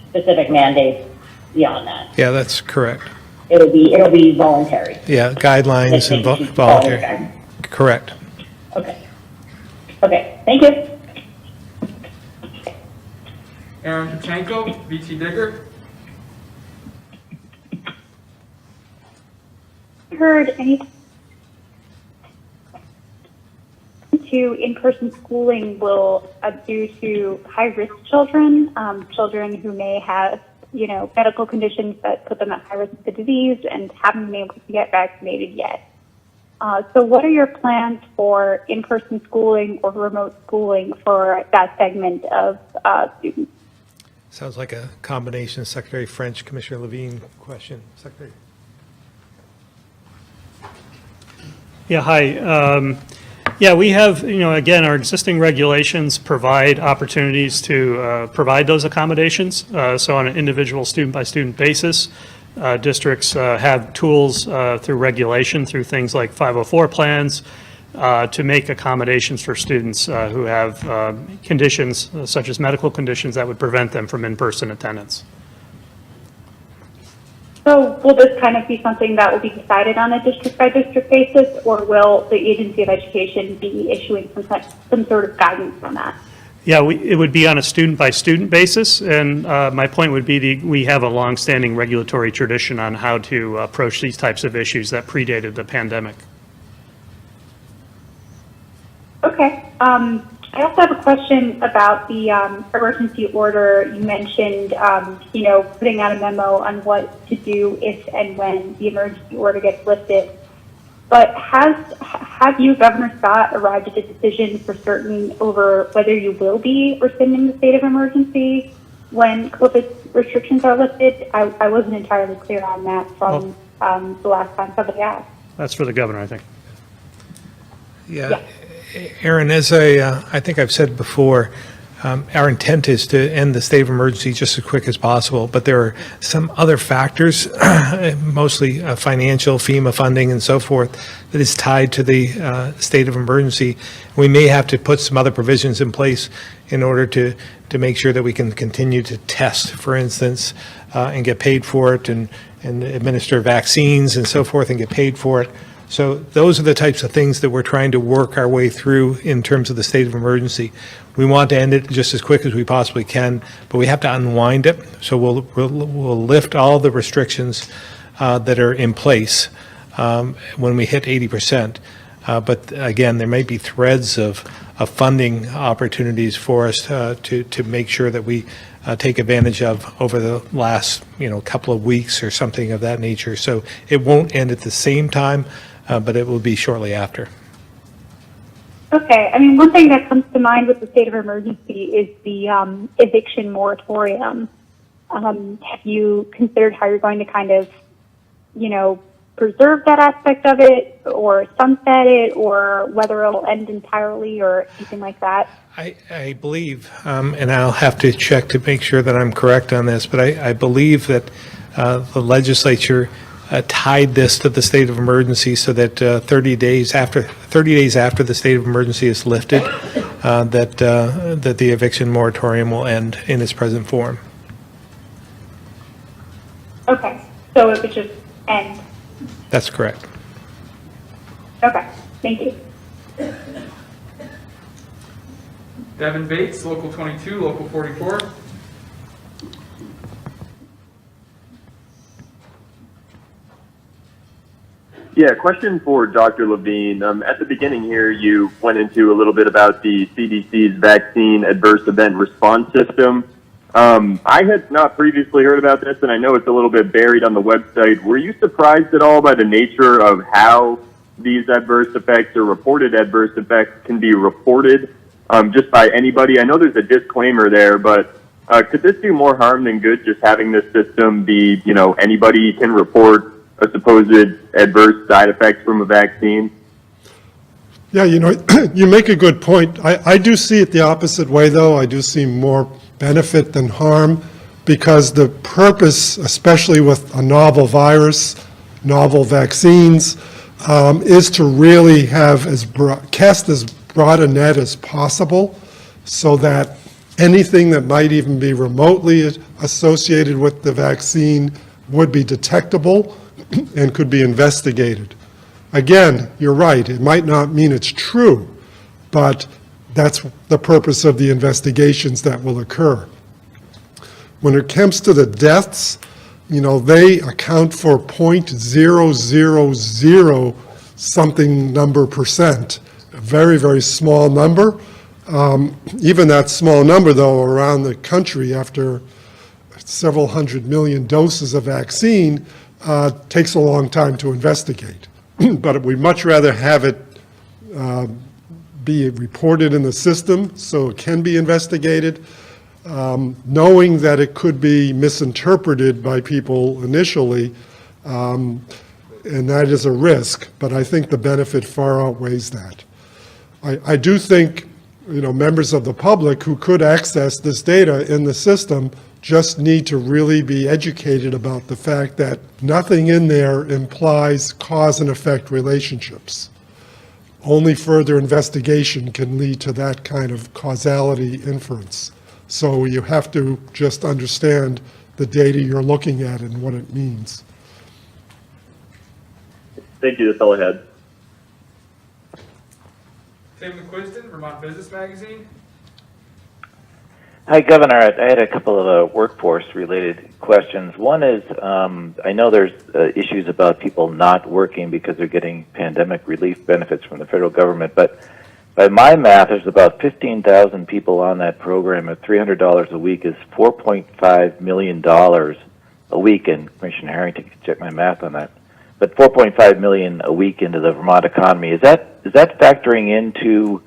specific mandates beyond that. Yeah, that's correct. It'll be voluntary. Yeah, guidelines and voluntary. Correct. Okay. Okay. Thank you. Aaron Pachenko, VT Digger. Heard anything to in-person schooling will due to high-risk children, children who may have, medical conditions that put them at high risk of the disease and haven't been able to get vaccinated yet. So what are your plans for in-person schooling or remote schooling for that segment of students? Sounds like a combination Secretary French, Commissioner Levine question. Secretary. Yeah, hi. Yeah, we have, again, our existing regulations provide opportunities to provide those accommodations. So on an individual student-by-student basis, districts have tools through regulation, through things like 504 plans, to make accommodations for students who have conditions, such as medical conditions, that would prevent them from in-person attendance. So will this kind of be something that will be decided on a district-by-district basis, or will the Agency of Education be issuing some sort of guidance on that? Yeah, it would be on a student-by-student basis, and my point would be we have a long-standing regulatory tradition on how to approach these types of issues that predated the pandemic. Okay. I also have a question about the emergency order. You mentioned, putting out a memo on what to do if and when the emergency order gets lifted. But have you, Governor Scott, arrived at a decision for certain over whether you will be rescinding the state of emergency when COVID restrictions are lifted? I wasn't entirely clear on that from the last time somebody asked. That's for the governor, I think. Yeah. Aaron, as I think I've said before, our intent is to end the state of emergency just as quick as possible, but there are some other factors, mostly financial, FEMA funding and so forth, that is tied to the state of emergency. We may have to put some other provisions in place in order to make sure that we can continue to test, for instance, and get paid for it, and administer vaccines and so forth and get paid for it. So those are the types of things that we're trying to work our way through in terms of the state of emergency. We want to end it just as quick as we possibly can, but we have to unwind it. So we'll lift all the restrictions that are in place when we hit 80%. But again, there may be threads of funding opportunities for us to make sure that we take advantage of over the last, couple of weeks or something of that nature. So it won't end at the same time, but it will be shortly after. Okay. I mean, one thing that comes to mind with the state of emergency is the eviction moratorium. Have you considered how you're going to kind of, preserve that aspect of it or sunset it, or whether it'll end entirely or anything like that? I believe, and I'll have to check to make sure that I'm correct on this, but I believe that the legislature tied this to the state of emergency so that 30 days after the state of emergency is lifted, that the eviction moratorium will end in its present form. Okay. So it would just end. That's correct. Okay. Thank you. Devin Bates, Local 22, Local 44. Yeah, question for Dr. Levine. At the beginning here, you went into a little bit about the CDC's vaccine adverse event response system. I had not previously heard about this, and I know it's a little bit buried on the website. Were you surprised at all by the nature of how these adverse effects or reported adverse effects can be reported just by anybody? I know there's a disclaimer there, but could this do more harm than good, just having this system be, anybody can report a supposed adverse side effects from a vaccine? Yeah, you make a good point. I do see it the opposite way, though. I do see more benefit than harm, because the purpose, especially with a novel virus, novel vaccines, is to really have cast as broad a net as possible, so that anything that might even be remotely associated with the vaccine would be detectable and could be investigated. Again, you're right, it might not mean it's true, but that's the purpose of the investigations that will occur. When it comes to the deaths, they account for 0.000 something number percent, a very, very small number. Even that small number, though, around the country after several 100 million doses of vaccine takes a long time to investigate. But we'd much rather have it be reported in the system so it can be investigated, knowing that it could be misinterpreted by people initially, and that is a risk, but I think the benefit far outweighs that. I do think, members of the public who could access this data in the system just need to really be educated about the fact that nothing in there implies cause and effect relationships. Only further investigation can lead to that kind of causality inference. So you have to just understand the data you're looking at and what it means. Thank you, that's all I had. Tim McQuiston, Vermont Business Magazine. Hi, Governor. I had a couple of workforce-related questions. One is, I know there's issues about people not working because they're getting pandemic relief benefits from the federal government, but by my math, there's about 15,000 people on that program at $300 a week is $4.5 million a week, and Commissioner Harrington can check my math on that. But $4.5 million a week into the Vermont economy. Is that factoring into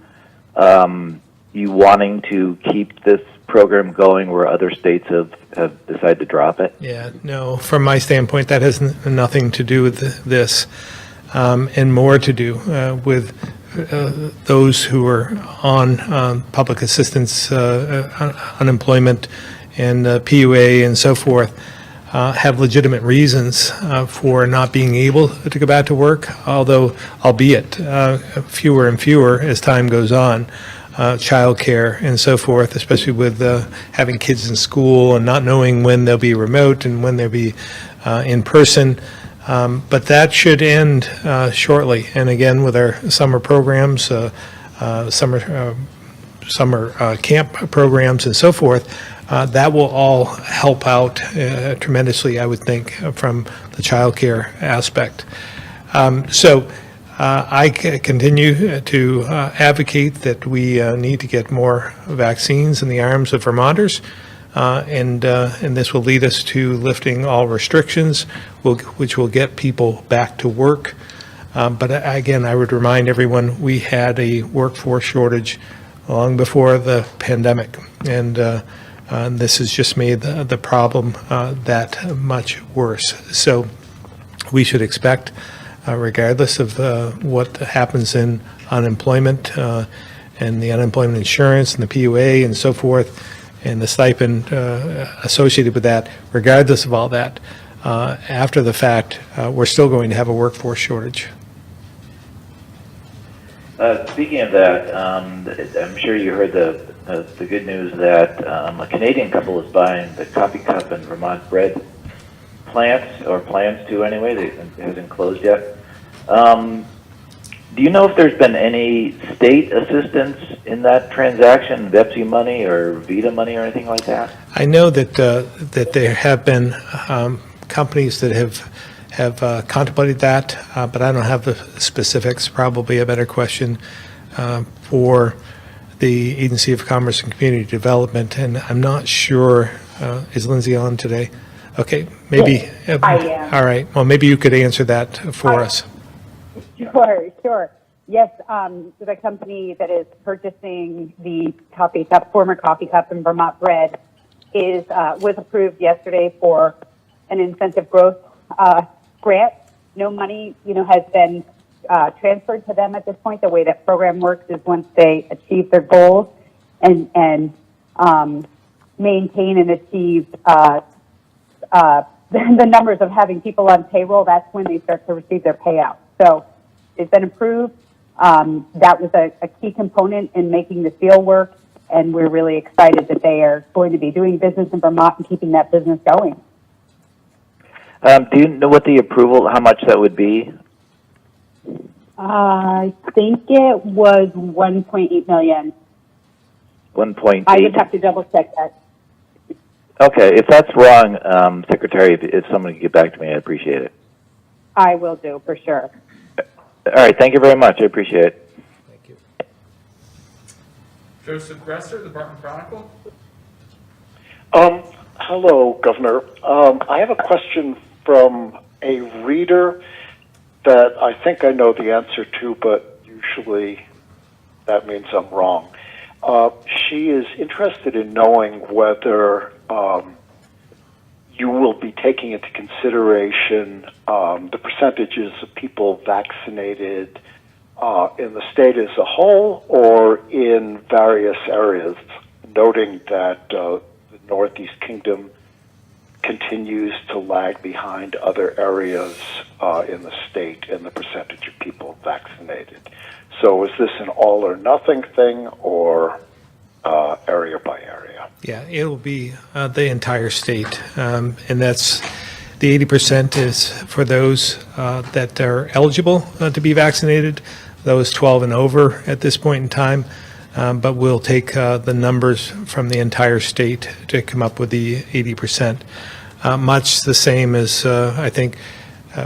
you wanting to keep this program going where other states have decided to drop it? Yeah, no, from my standpoint, that has nothing to do with this, and more to do with those who are on public assistance, unemployment, and PUA and so forth, have legitimate reasons for not being able to go back to work, albeit fewer and fewer as time goes on. Childcare and so forth, especially with having kids in school and not knowing when they'll be remote and when they'll be in person. But that should end shortly. And again, with our summer programs, summer camp programs and so forth, that will all help out tremendously, I would think, from the childcare aspect. So continue to advocate that we need to get more vaccines in the arms of Vermonters, and this will lead us to lifting all restrictions, which will get people back to work. But again, I would remind everyone, we had a workforce shortage long before the pandemic, and this has just made the problem that much worse. So we should expect, regardless of what happens in unemployment and the unemployment insurance and the PUA and so forth, and the stipend associated with that, regardless of all that, after the fact, we're still going to have a workforce shortage. Speaking of that, I'm sure you heard the good news that a Canadian couple is buying the coffee cup and Vermont bread plants, or plans to anyway. It hasn't closed yet. Do you know if there's been any state assistance in that transaction, Pepsi money or Vita money or anything like that? I know that that there have been companies that have contemplated that, but I don't have the specifics. Probably a better question for the Agency of Commerce and Community Development, and I'm not sure. Is Lindsay on today? Okay, maybe. Yes, I am. All right. Well, maybe you could answer that for us. Sure. Yes, the company that is purchasing the coffee cup, former coffee cup and Vermont bread, was approved yesterday for an incentive growth grant. No money, has been transferred to them at this point. The way that program works is once they achieve their goals and maintain and achieve the numbers of having people on payroll, that's when they start to receive their payout. So it's been approved. That was a key component in making the deal work, and we're really excited that they are going to be doing business in Vermont and keeping that business going. Do you know what the approval, how much that would be? I think it was 1.8 million. 1.8? I would have to double check that. Okay, if that's wrong, Secretary, if someone could get back to me, I'd appreciate it. I will do, for sure. All right, thank you very much. I appreciate it. Thank you. Joseph Gresser, the Barton Chronicle. Hello, Governor. I have a question from a reader that I think I know the answer to, but usually that means I'm wrong. She is interested in knowing whether you will be taking into consideration the percentages of people vaccinated in the state as a whole or in various areas, noting that the Northeast Kingdom continues to lag behind other areas in the state in the percentage of people vaccinated. So is this an all or nothing thing or area by area? Yeah, it'll be the entire state, and that's the 80% is for those that are eligible to be vaccinated, those 12 and over at this point in time, but we'll take the numbers from the entire state to come up with the 80%. Much the same as I think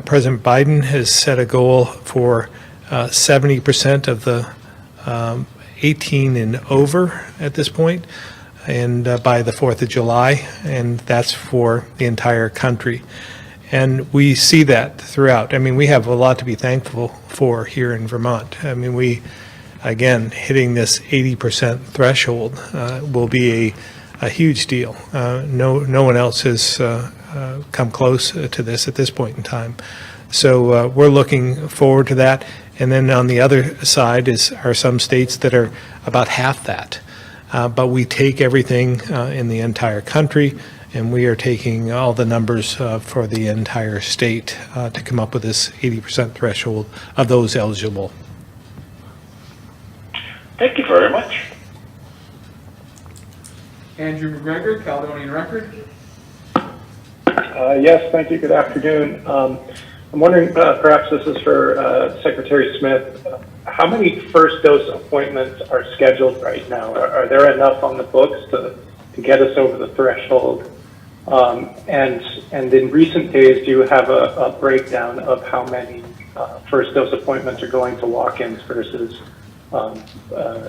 President Biden has set a goal for 70% of the 18 and over at this point, and by the 4th of July, and that's for the entire country. And we see that throughout. I mean, we have a lot to be thankful for here in Vermont. I mean, we, again, hitting this 80% threshold will be a huge deal. No one else has come close to this at this point in time. So we're looking forward to that. And then on the other side are some states that are about half that. But we take everything in the entire country, and we are taking all the numbers for the entire state to come up with this 80% threshold of those eligible. Thank you very much. Andrew McGregor, Caledonian Record. Yes, thank you. Good afternoon. I'm wondering, perhaps this is for Secretary Smith, how many first dose appointments are scheduled right now? Are there enough on the books to get us over the threshold? And in recent days, do you have a breakdown of how many first dose appointments are going to walk-ins versus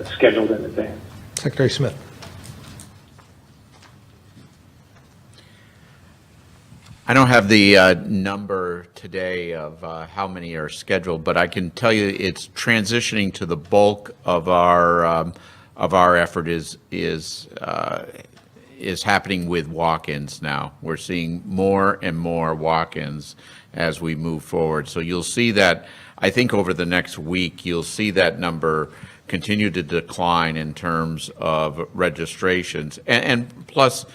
scheduled in advance. Secretary Smith. I don't have the number today of how many are scheduled, but I can tell you it's transitioning to the bulk of our effort is happening with walk-ins now. We're seeing more and more walk-ins as we move forward. So you'll see that, I think over the next week, you'll see that number continue to decline in terms of registrations. And plus,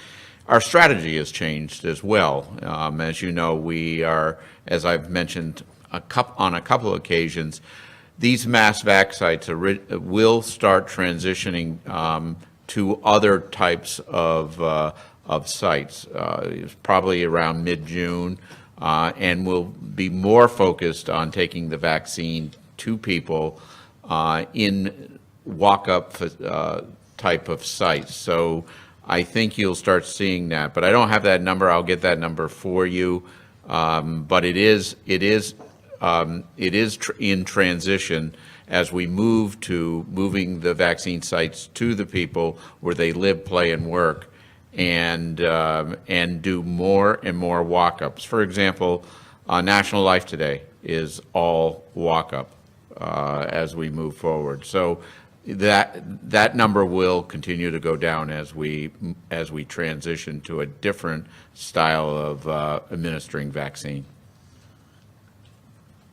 our strategy has changed as well. As you know, we are, as I've mentioned on a couple of occasions, these mass vac sites will start transitioning to other types of sites, probably around mid-June, and will be more focused on taking the vaccine to people in walk-up type of sites. So I think you'll start seeing that, but I don't have that number. I'll get that number for you. But it is in transition as we moving the vaccine sites to the people where they live, play, and work, and do more and more walk-ups. For example, National Life Today is all walk-up as we move forward. So that number will continue to go down as we transition to a different style of administering vaccine.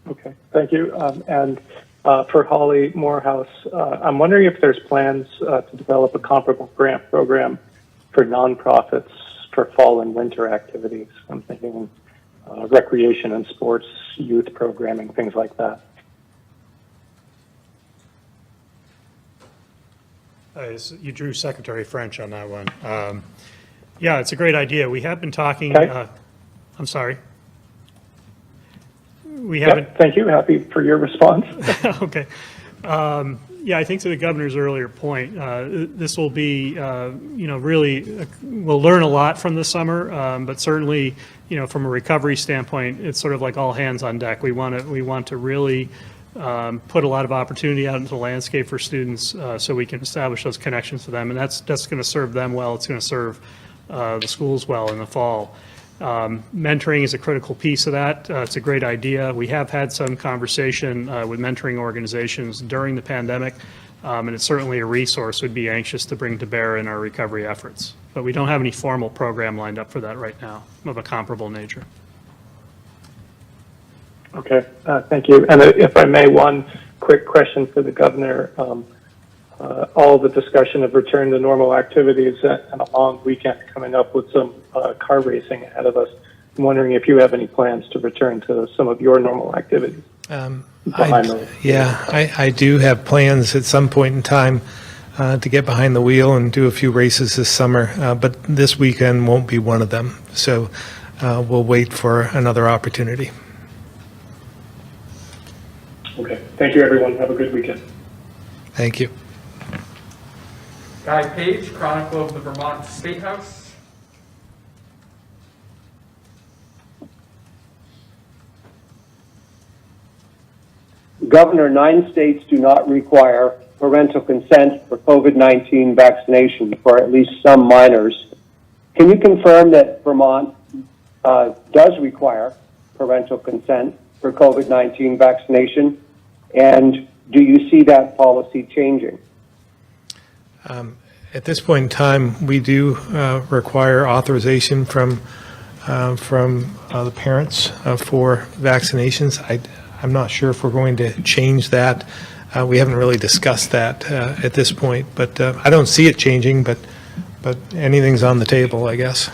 Okay, thank you. And for Holly Morehouse, I'm wondering if there's plans to develop a comparable grant program for nonprofits for fall and winter activities. I'm thinking recreation and sports, youth programming, things like that. You drew Secretary French on that one. Yeah, it's a great idea. We have been talking, Okay. I'm sorry. We haven't. Yep, thank you. Happy for your response. Okay. Yeah, I think to the governor's earlier point, this will be, really, we'll learn a lot from this summer, but certainly, from a recovery standpoint, it's sort of like all hands on deck. We want to really put a lot of opportunity out into the landscape for students so we can establish those connections to them, and that's going to serve them well. It's going to serve the schools well in the fall. Mentoring is a critical piece of that. It's a great idea. We have had some conversation with mentoring organizations during the pandemic, and it's certainly a resource we'd be anxious to bring to bear in our recovery efforts. But we don't have any formal program lined up for that right now of a comparable nature. Okay, thank you. And if I may, one quick question for the governor. All the discussion of return to normal activities and a long weekend coming up with some car racing ahead of us. I'm wondering if you have any plans to return to some of your normal activities. I do have plans at some point in time to get behind the wheel and do a few races this summer, but this weekend won't be one of them. So we'll wait for another opportunity. Okay, thank you, everyone. Have a good weekend. Thank you. Guy Page, Chronicle of the Vermont State House. Governor, 9 states do not require parental consent for COVID-19 vaccination for at least some minors. Can you confirm that Vermont does require parental consent for COVID-19 vaccination? And do you see that policy changing? At this point in time, we do require authorization from the parents for vaccinations. I'm not sure if we're going to change that. We haven't really discussed that at this point, but I don't see it changing, but anything's on the table, I guess.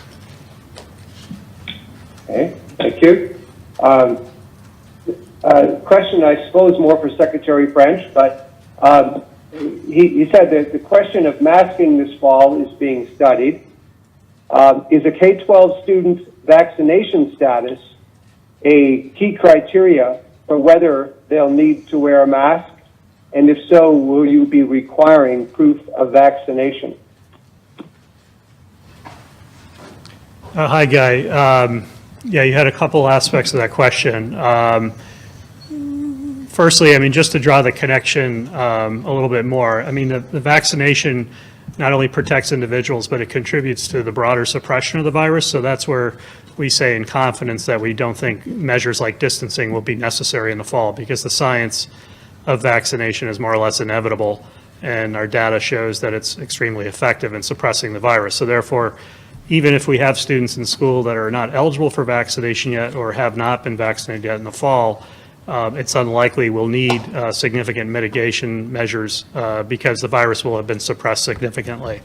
Okay, thank you. Question, I suppose, more for Secretary French, but he said that the question of masking this fall is being studied. Is a K-12 student vaccination status a key criteria for whether they'll need to wear a mask? And if so, will you be requiring proof of vaccination? Hi, Guy. Yeah, you had a couple aspects of that question. Firstly, I mean, just to draw the connection a little bit more, I mean, the vaccination not only protects individuals, but it contributes to the broader suppression of the virus. So that's where we say in confidence that we don't think measures like distancing will be necessary in the fall, because the science of vaccination is more or less inevitable, and our data shows that it's extremely effective in suppressing the virus. So therefore, even if we have students in school that are not eligible for vaccination yet or have not been vaccinated yet in the fall, it's unlikely we'll need significant mitigation measures because the virus will have been suppressed significantly.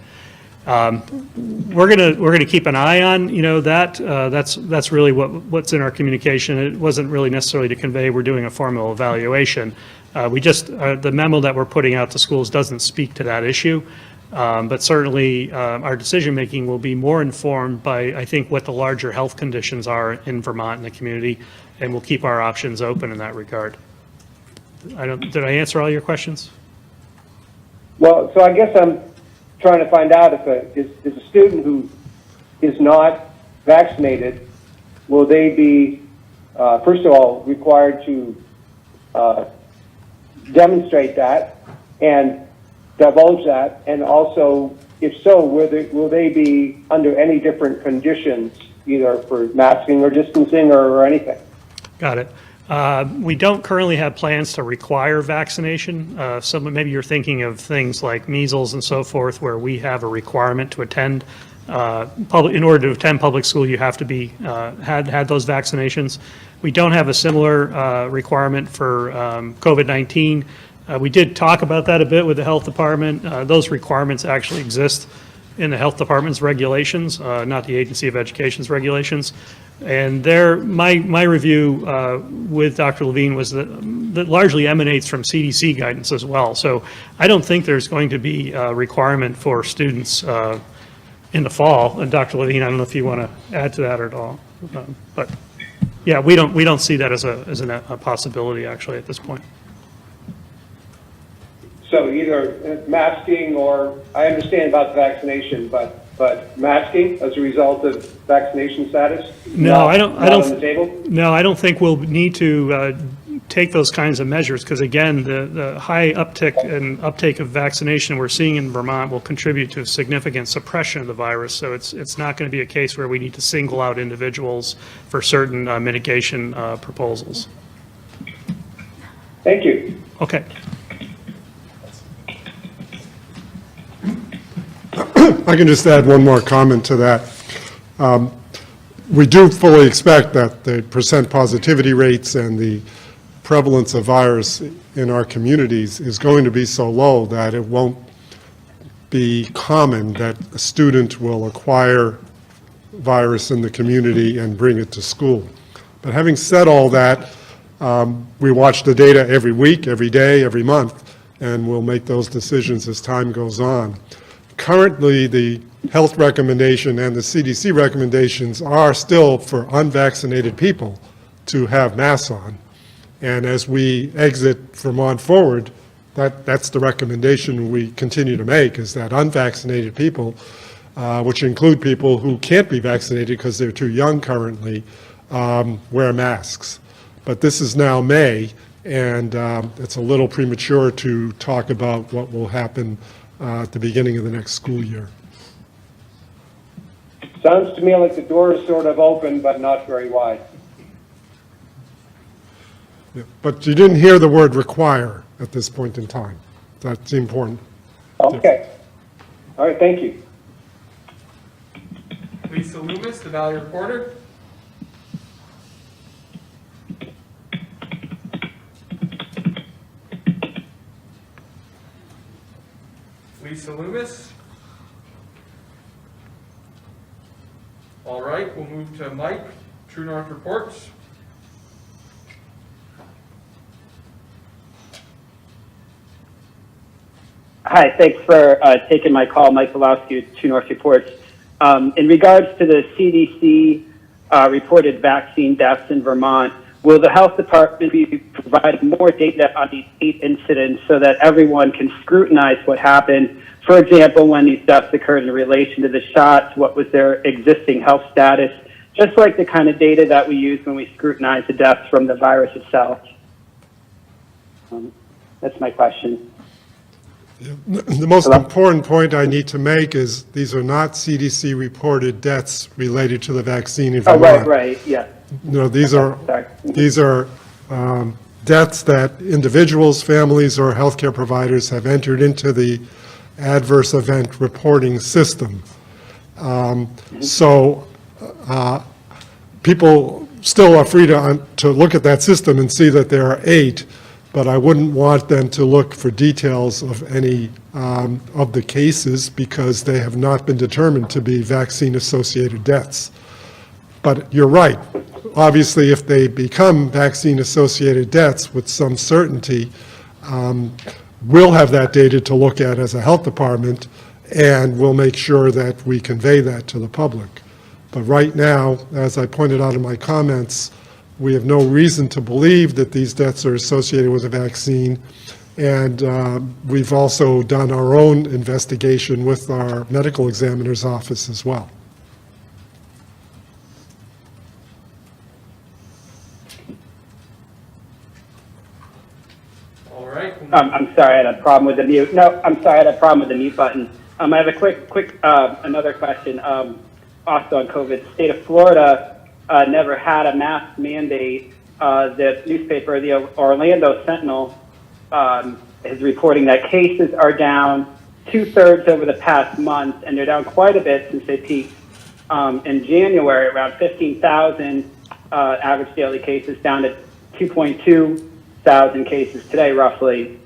We're gonna keep an eye on, you know, that's really what's in our communication. It wasn't really necessarily to convey we're doing a formal evaluation. The memo that we're putting out to schools doesn't speak to that issue. But certainly our decision making will be more informed by, I think, what the larger health conditions are in Vermont and the community, and we'll keep our options open in that regard. Did I answer all your questions? Well, so I guess I'm trying to find out if a student who is not vaccinated, will they be, first of all, required to demonstrate that and divulge that, and also, if so, will they be under any different conditions, either for masking or distancing or anything? Got it. We don't currently have plans to require vaccination. Maybe you're thinking of things like measles and so forth, where we have a requirement to attend in order to attend public school, you have to be had those vaccinations. We don't have a similar requirement for COVID-19. We did talk about that a bit with the health department. Those requirements actually exist in the health department's regulations, not the Agency of Education's regulations. And my review with Dr. Levine was that largely emanates from CDC guidance as well. So I don't think there's going to be a requirement for students in the fall. And Dr. Levine, I don't know if you want to add to that at all. But yeah, we don't see that as a possibility actually at this point. So either masking or, I understand about the vaccination, but masking as a result of vaccination status? No, I don't. On the table? No, I don't think we'll need to take those kinds of measures, because again, the high uptick and uptake of vaccination we're seeing in Vermont will contribute to a significant suppression of the virus. So it's not going to be a case where we need to single out individuals for certain mitigation proposals. Thank you. Okay. I can just add one more comment to that. We do fully expect that the percent positivity rates and the prevalence of virus in our communities is going to be so low that it won't be common that a student will acquire virus in the community and bring it to school. But having said all that, we watch the data every week, every day, every month, and we'll make those decisions as time goes on. Currently, the health recommendation and the CDC recommendations are still for unvaccinated people to have masks on. And as we exit Vermont forward, that's the recommendation we continue to make, is that unvaccinated people, which include people who can't be vaccinated because they're too young currently, wear masks. But this is now May, and it's a little premature to talk about what will happen at the beginning of the next school year. Sounds to me like the door is sort of open, but not very wide. Yeah, but you didn't hear the word require at this point in time. That's important. Okay. All right, thank you. Lisa Loomis, the Valley Reporter. Lisa Loomis. All right, we'll move to Mike, True North Reports. Hi, thanks for taking my call. Mike Bilowski with True North Reports. In regards to the CDC reported vaccine deaths in Vermont, will the health department be providing more data on these 8 incidents so that everyone can scrutinize what happened? For example, when these deaths occurred in relation to the shots, what was their existing health status? Just like the kind of data that we use when we scrutinize the deaths from the virus itself. That's my question. The most important point I need to make is these are not CDC reported deaths related to the vaccine in Oh, Vermont. right, yeah. No, these are Sorry. deaths that individuals, families, or healthcare providers have entered into the adverse event reporting system. So people still are free to look at that system and see that there are 8, but I wouldn't want them to look for details of any of the cases because they have not been determined to be vaccine-associated deaths. But you're right. Obviously, if they become vaccine-associated deaths with some certainty, we'll have that data to look at as a health department, and we'll make sure that we convey that to the public. But right now, as I pointed out in my comments, we have no reason to believe that these deaths are associated with a vaccine, and we've also done our own investigation with our medical examiner's office as well. All right. I'm sorry, I had a problem with the mute. No, I'm sorry, I had a problem with the mute button. I have a quick another question. Also on COVID, the state of Florida never had a mask mandate. The newspaper, the Orlando Sentinel, is reporting that cases are down 2/3 over the past month, and they're down quite a bit since they peaked in January, around 15,000 average daily cases, down to 2,200 cases today, roughly.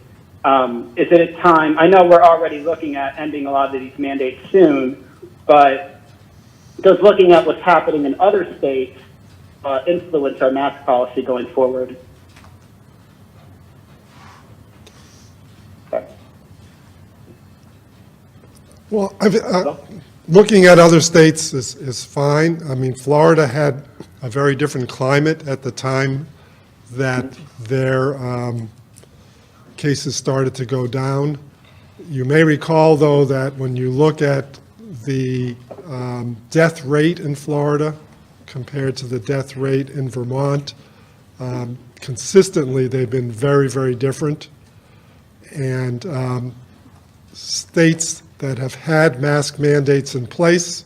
Is it a time? I know we're already looking at ending a lot of these mandates soon, but does looking at what's happening in other states influence our mask policy going forward? Well, looking at other states is fine. I mean, Florida had a very different climate at the time that their cases started to go down. You may recall, though, that when you look at the death rate in Florida compared to the death rate in Vermont, consistently they've been very, very different. And states that have had mask mandates in place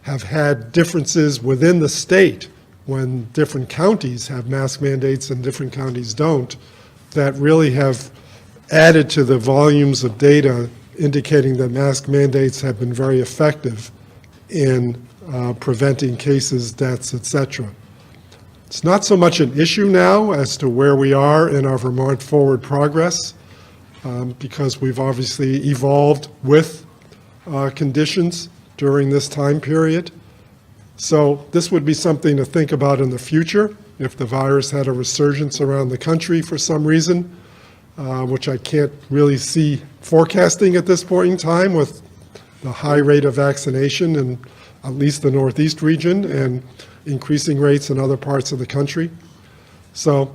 have had differences within the state when different counties have mask mandates and different counties don't, that really have added to the volumes of data indicating that mask mandates have been very effective in preventing cases, deaths, etc. It's not so much an issue now as to where we are in our Vermont forward progress, because we've obviously evolved with conditions during this time period. So this would be something to think about in the future if the virus had a resurgence around the country for some reason, which I can't really see forecasting at this point in time with the high rate of vaccination in at least the Northeast region and increasing rates in other parts of the country. So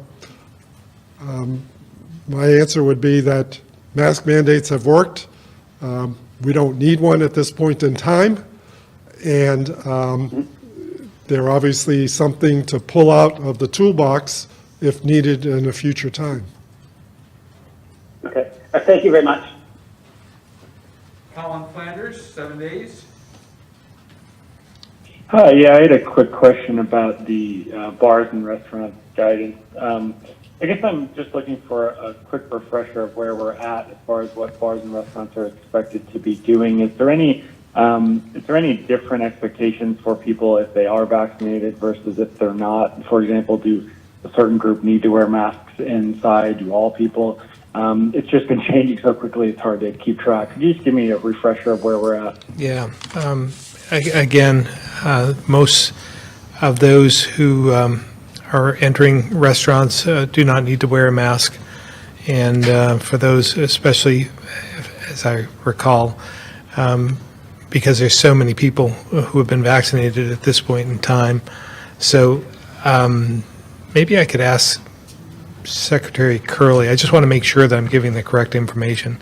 my answer would be that mask mandates have worked. We don't need one at this point in time. And they're obviously something to pull out of the toolbox if needed in a future time. Okay. Thank you very much. Colin Flanders, 7 days. Hi, yeah, I had a quick question about the bars and restaurants guidance. I guess I'm just looking for a quick refresher of where we're at as far as what bars and restaurants are expected to be doing. Is there any different expectations for people if they are vaccinated versus if they're not? For example, do a certain group need to wear masks inside? Do all people? It's just been changing so quickly, it's hard to keep track. Could you just give me a refresher of where we're at? Yeah. Again, most of those who are entering restaurants do not need to wear a mask. And for those, especially as I recall, because there's so many people who have been vaccinated at this point in time. So maybe I could ask Secretary Curley. I just want to make sure that I'm giving the correct information.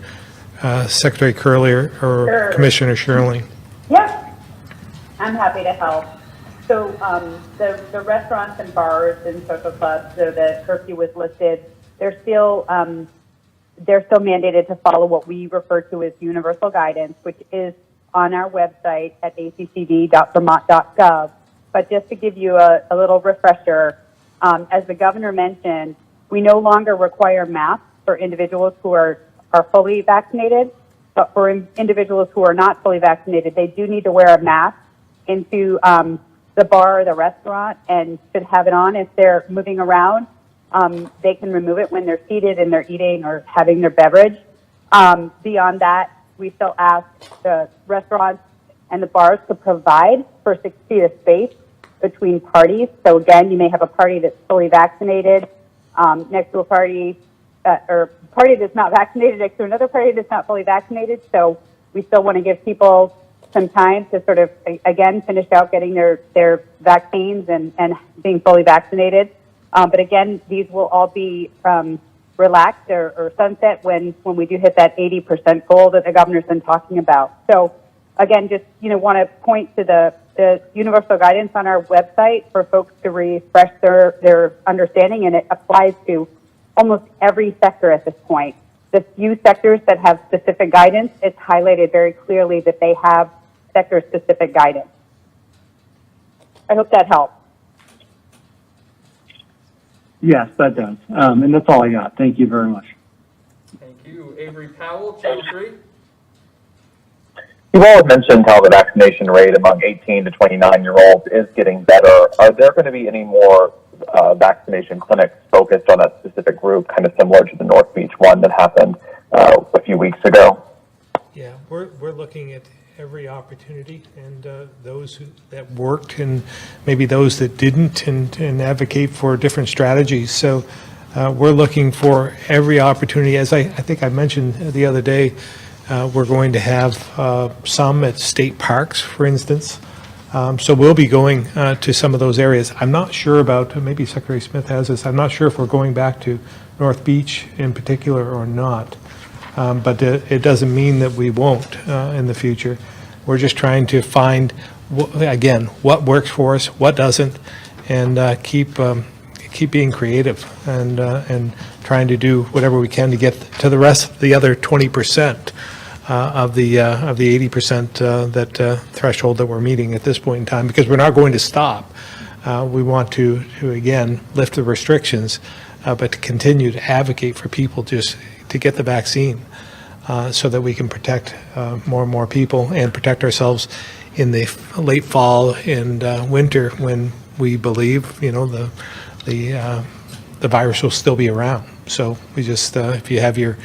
Secretary Curley or Sure. Commissioner Shirley. Yep, I'm happy to help. So the restaurants and bars and social clubs, so the curfew was lifted they're still mandated to follow what we refer to as universal guidance, which is on our website at accd.vermont.gov. But just to give you a little refresher, as the governor mentioned, we no longer require masks for individuals who are fully vaccinated, but for individuals who are not fully vaccinated, they do need to wear a mask into the bar or the restaurant and should have it on. If they're moving around, they can remove it when they're seated and they're eating or having their beverage. Beyond that, we still ask the restaurants and the bars to provide for 6 feet of space between parties. So again, you may have a party that's fully vaccinated next to a party, or party that's not vaccinated next to another party that's not fully vaccinated. So we still want to give people some time to sort of, again, finish out getting their vaccines and being fully vaccinated. But again, these will all be relaxed or sunset when we do hit that 80% goal that the governor's been talking about. So again, just, want to point to the universal guidance on our website for folks to refresh their understanding, and it applies to almost every sector at this point. The few sectors that have specific guidance, it's highlighted very clearly that they have sector-specific guidance. I hope that helps. Yes, that does. And that's all I got. Thank you very much. Thank you. Avery Powell, Channel 3. You've all mentioned how the vaccination rate among 18 to 29-year-olds is getting better. Are there going to be any more vaccination clinics focused on a specific group, kind of similar to the North Beach one that happened a few weeks ago? Yeah, we're looking at every opportunity, and those that worked and maybe those that didn't, and advocate for different strategies. So we're looking for every opportunity. As I think I mentioned the other day, we're going to have some at state parks, for instance. So we'll be going to some of those areas. I'm not sure about, maybe Secretary Smith has this, I'm not sure if we're going back to North Beach in particular or not. But it doesn't mean that we won't in the future. We're just trying to find, again, what works for us, what doesn't, and keep being creative and trying to do whatever we can to get to the rest, the other 20% of the 80% that threshold that we're meeting at this point in time, because we're not going to stop. We want to again lift the restrictions, but to continue to advocate for people just to get the vaccine so that we can protect more and more people and protect ourselves in the late fall and winter, when we believe the virus will still be around. So we just if you have your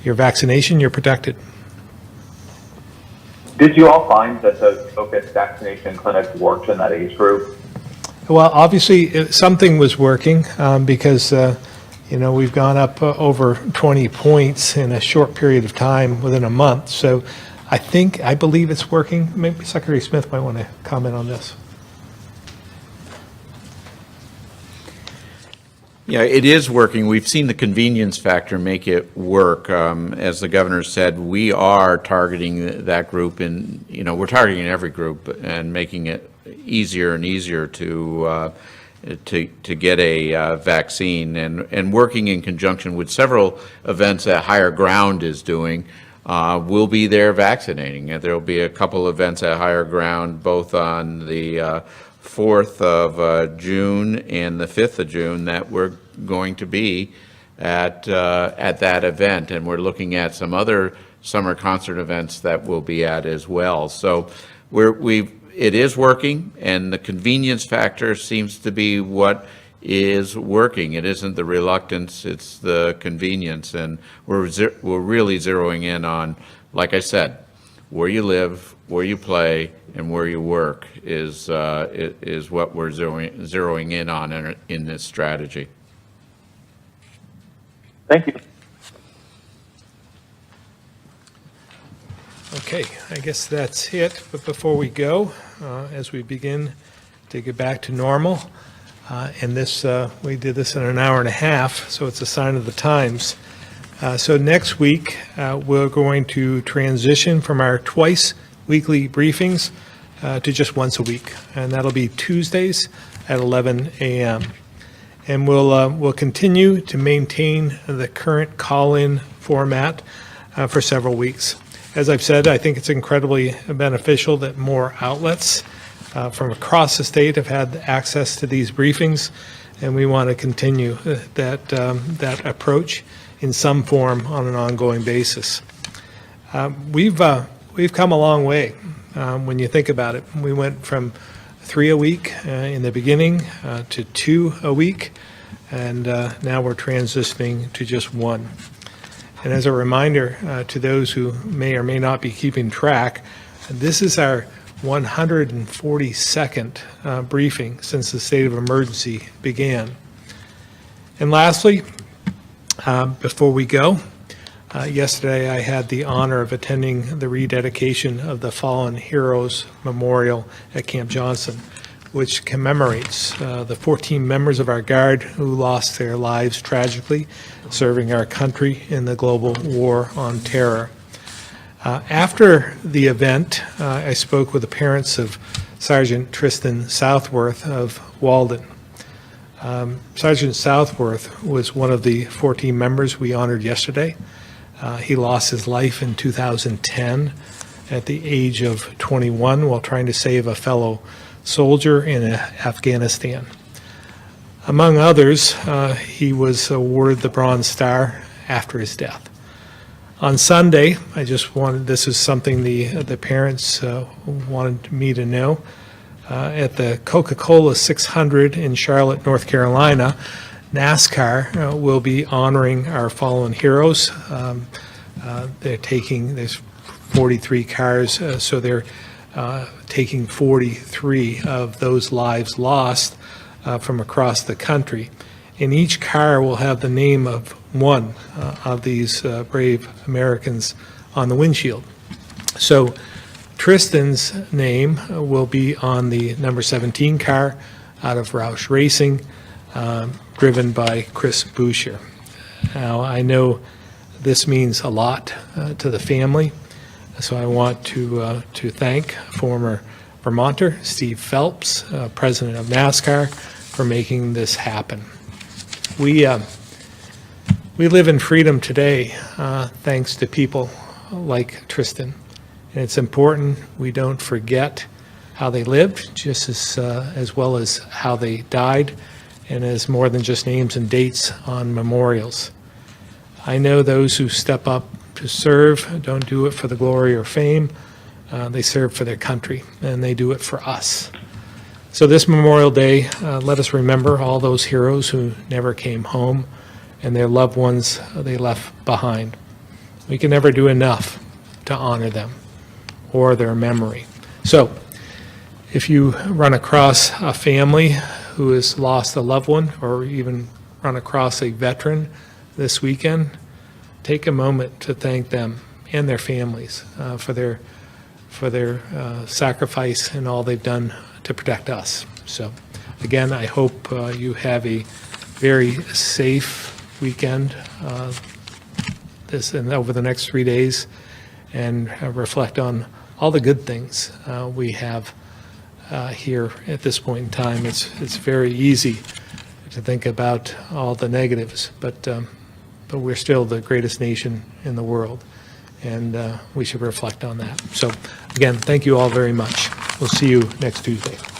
vaccination, you're protected. Did you all find that the focused vaccination clinics worked in that age group? Well, obviously something was working because we've gone up over 20 points in a short period of time within a month. So I believe it's working. Maybe Secretary Smith might want to comment on this. Yeah, it is working. We've seen the convenience factor make it work. As the governor said, we are targeting that group, and we're targeting every group and making it easier and easier to get a vaccine, and working in conjunction with several events that Higher Ground is doing. We'll be there vaccinating. There will be a couple events at Higher Ground, both on the 4th of June and the 5th of June, that we're going to be at that event, and we're looking at some other summer concert events that we'll be at as well. So it is working, and the convenience factor seems to be what is working. It isn't the reluctance, it's the convenience, and we're really zeroing in on, like I said, where you live, where you play, and where you work is what we're zeroing in on in this strategy. Thank you. Okay, I guess that's it. But before we go, as we begin to get back to normal, and this we did this in an hour and a half, so it's a sign of the times. So next week, we're going to transition from our twice weekly briefings to just once a week, and that'll be Tuesdays at 11 a.m. And we'll continue to maintain the current call-in format for several weeks. As I've said, I think it's incredibly beneficial that more outlets from across the state have had access to these briefings, and we want to continue that approach in some form on an ongoing basis. We've come a long way when you think about it. We went from 3 a week in the beginning to 2 a week, and now we're transitioning to just 1. And as a reminder to those who may or may not be keeping track, this is our 142nd briefing since the state of emergency began. And lastly, before we go, yesterday I had the honor of attending the rededication of the Fallen Heroes Memorial at Camp Johnson, which commemorates the 14 members of our Guard who lost their lives tragically serving our country in the global war on terror. After the event, I spoke with the parents of Sergeant Tristan Southworth of Walden. Sergeant Southworth was one of the 14 members we honored yesterday. He lost his life in 2010 at the age of 21 while trying to save a fellow soldier in Afghanistan. Among others, he was awarded the Bronze Star after his death. On Sunday, this is something the parents wanted me to know. At the Coca-Cola 600 in Charlotte, North Carolina, NASCAR will be honoring our fallen heroes. There's 43 cars, so they're taking 43 of those lives lost from across the country. And each car will have the name of one of these brave Americans on the windshield. So Tristan's name will be on the number 17 car out of Roush Racing, driven by Chris Boucher. Now, I know this means a lot to the family, so I want to thank former Vermonter Steve Phelps, president of NASCAR, for making this happen. We live in freedom today thanks to people like Tristan, and it's important we don't forget how they lived, just as well as how they died, and as more than just names and dates on memorials. I know those who step up to serve don't do it for the glory or fame. They serve for their country, and they do it for us. So this Memorial Day, let us remember all those heroes who never came home and their loved ones they left behind. We can never do enough to honor them or their memory. So if you run across a family who has lost a loved one, or even run across a veteran this weekend, take a moment to thank them and their families for their sacrifice and all they've done to protect us. So again, I hope you have a very safe weekend and over the next 3 days, and reflect on all the good things we have here at this point in time. It's very easy to think about all the negatives, but we're still the greatest nation in the world, and we should reflect on that. So again, thank you all very much. We'll see you next Tuesday.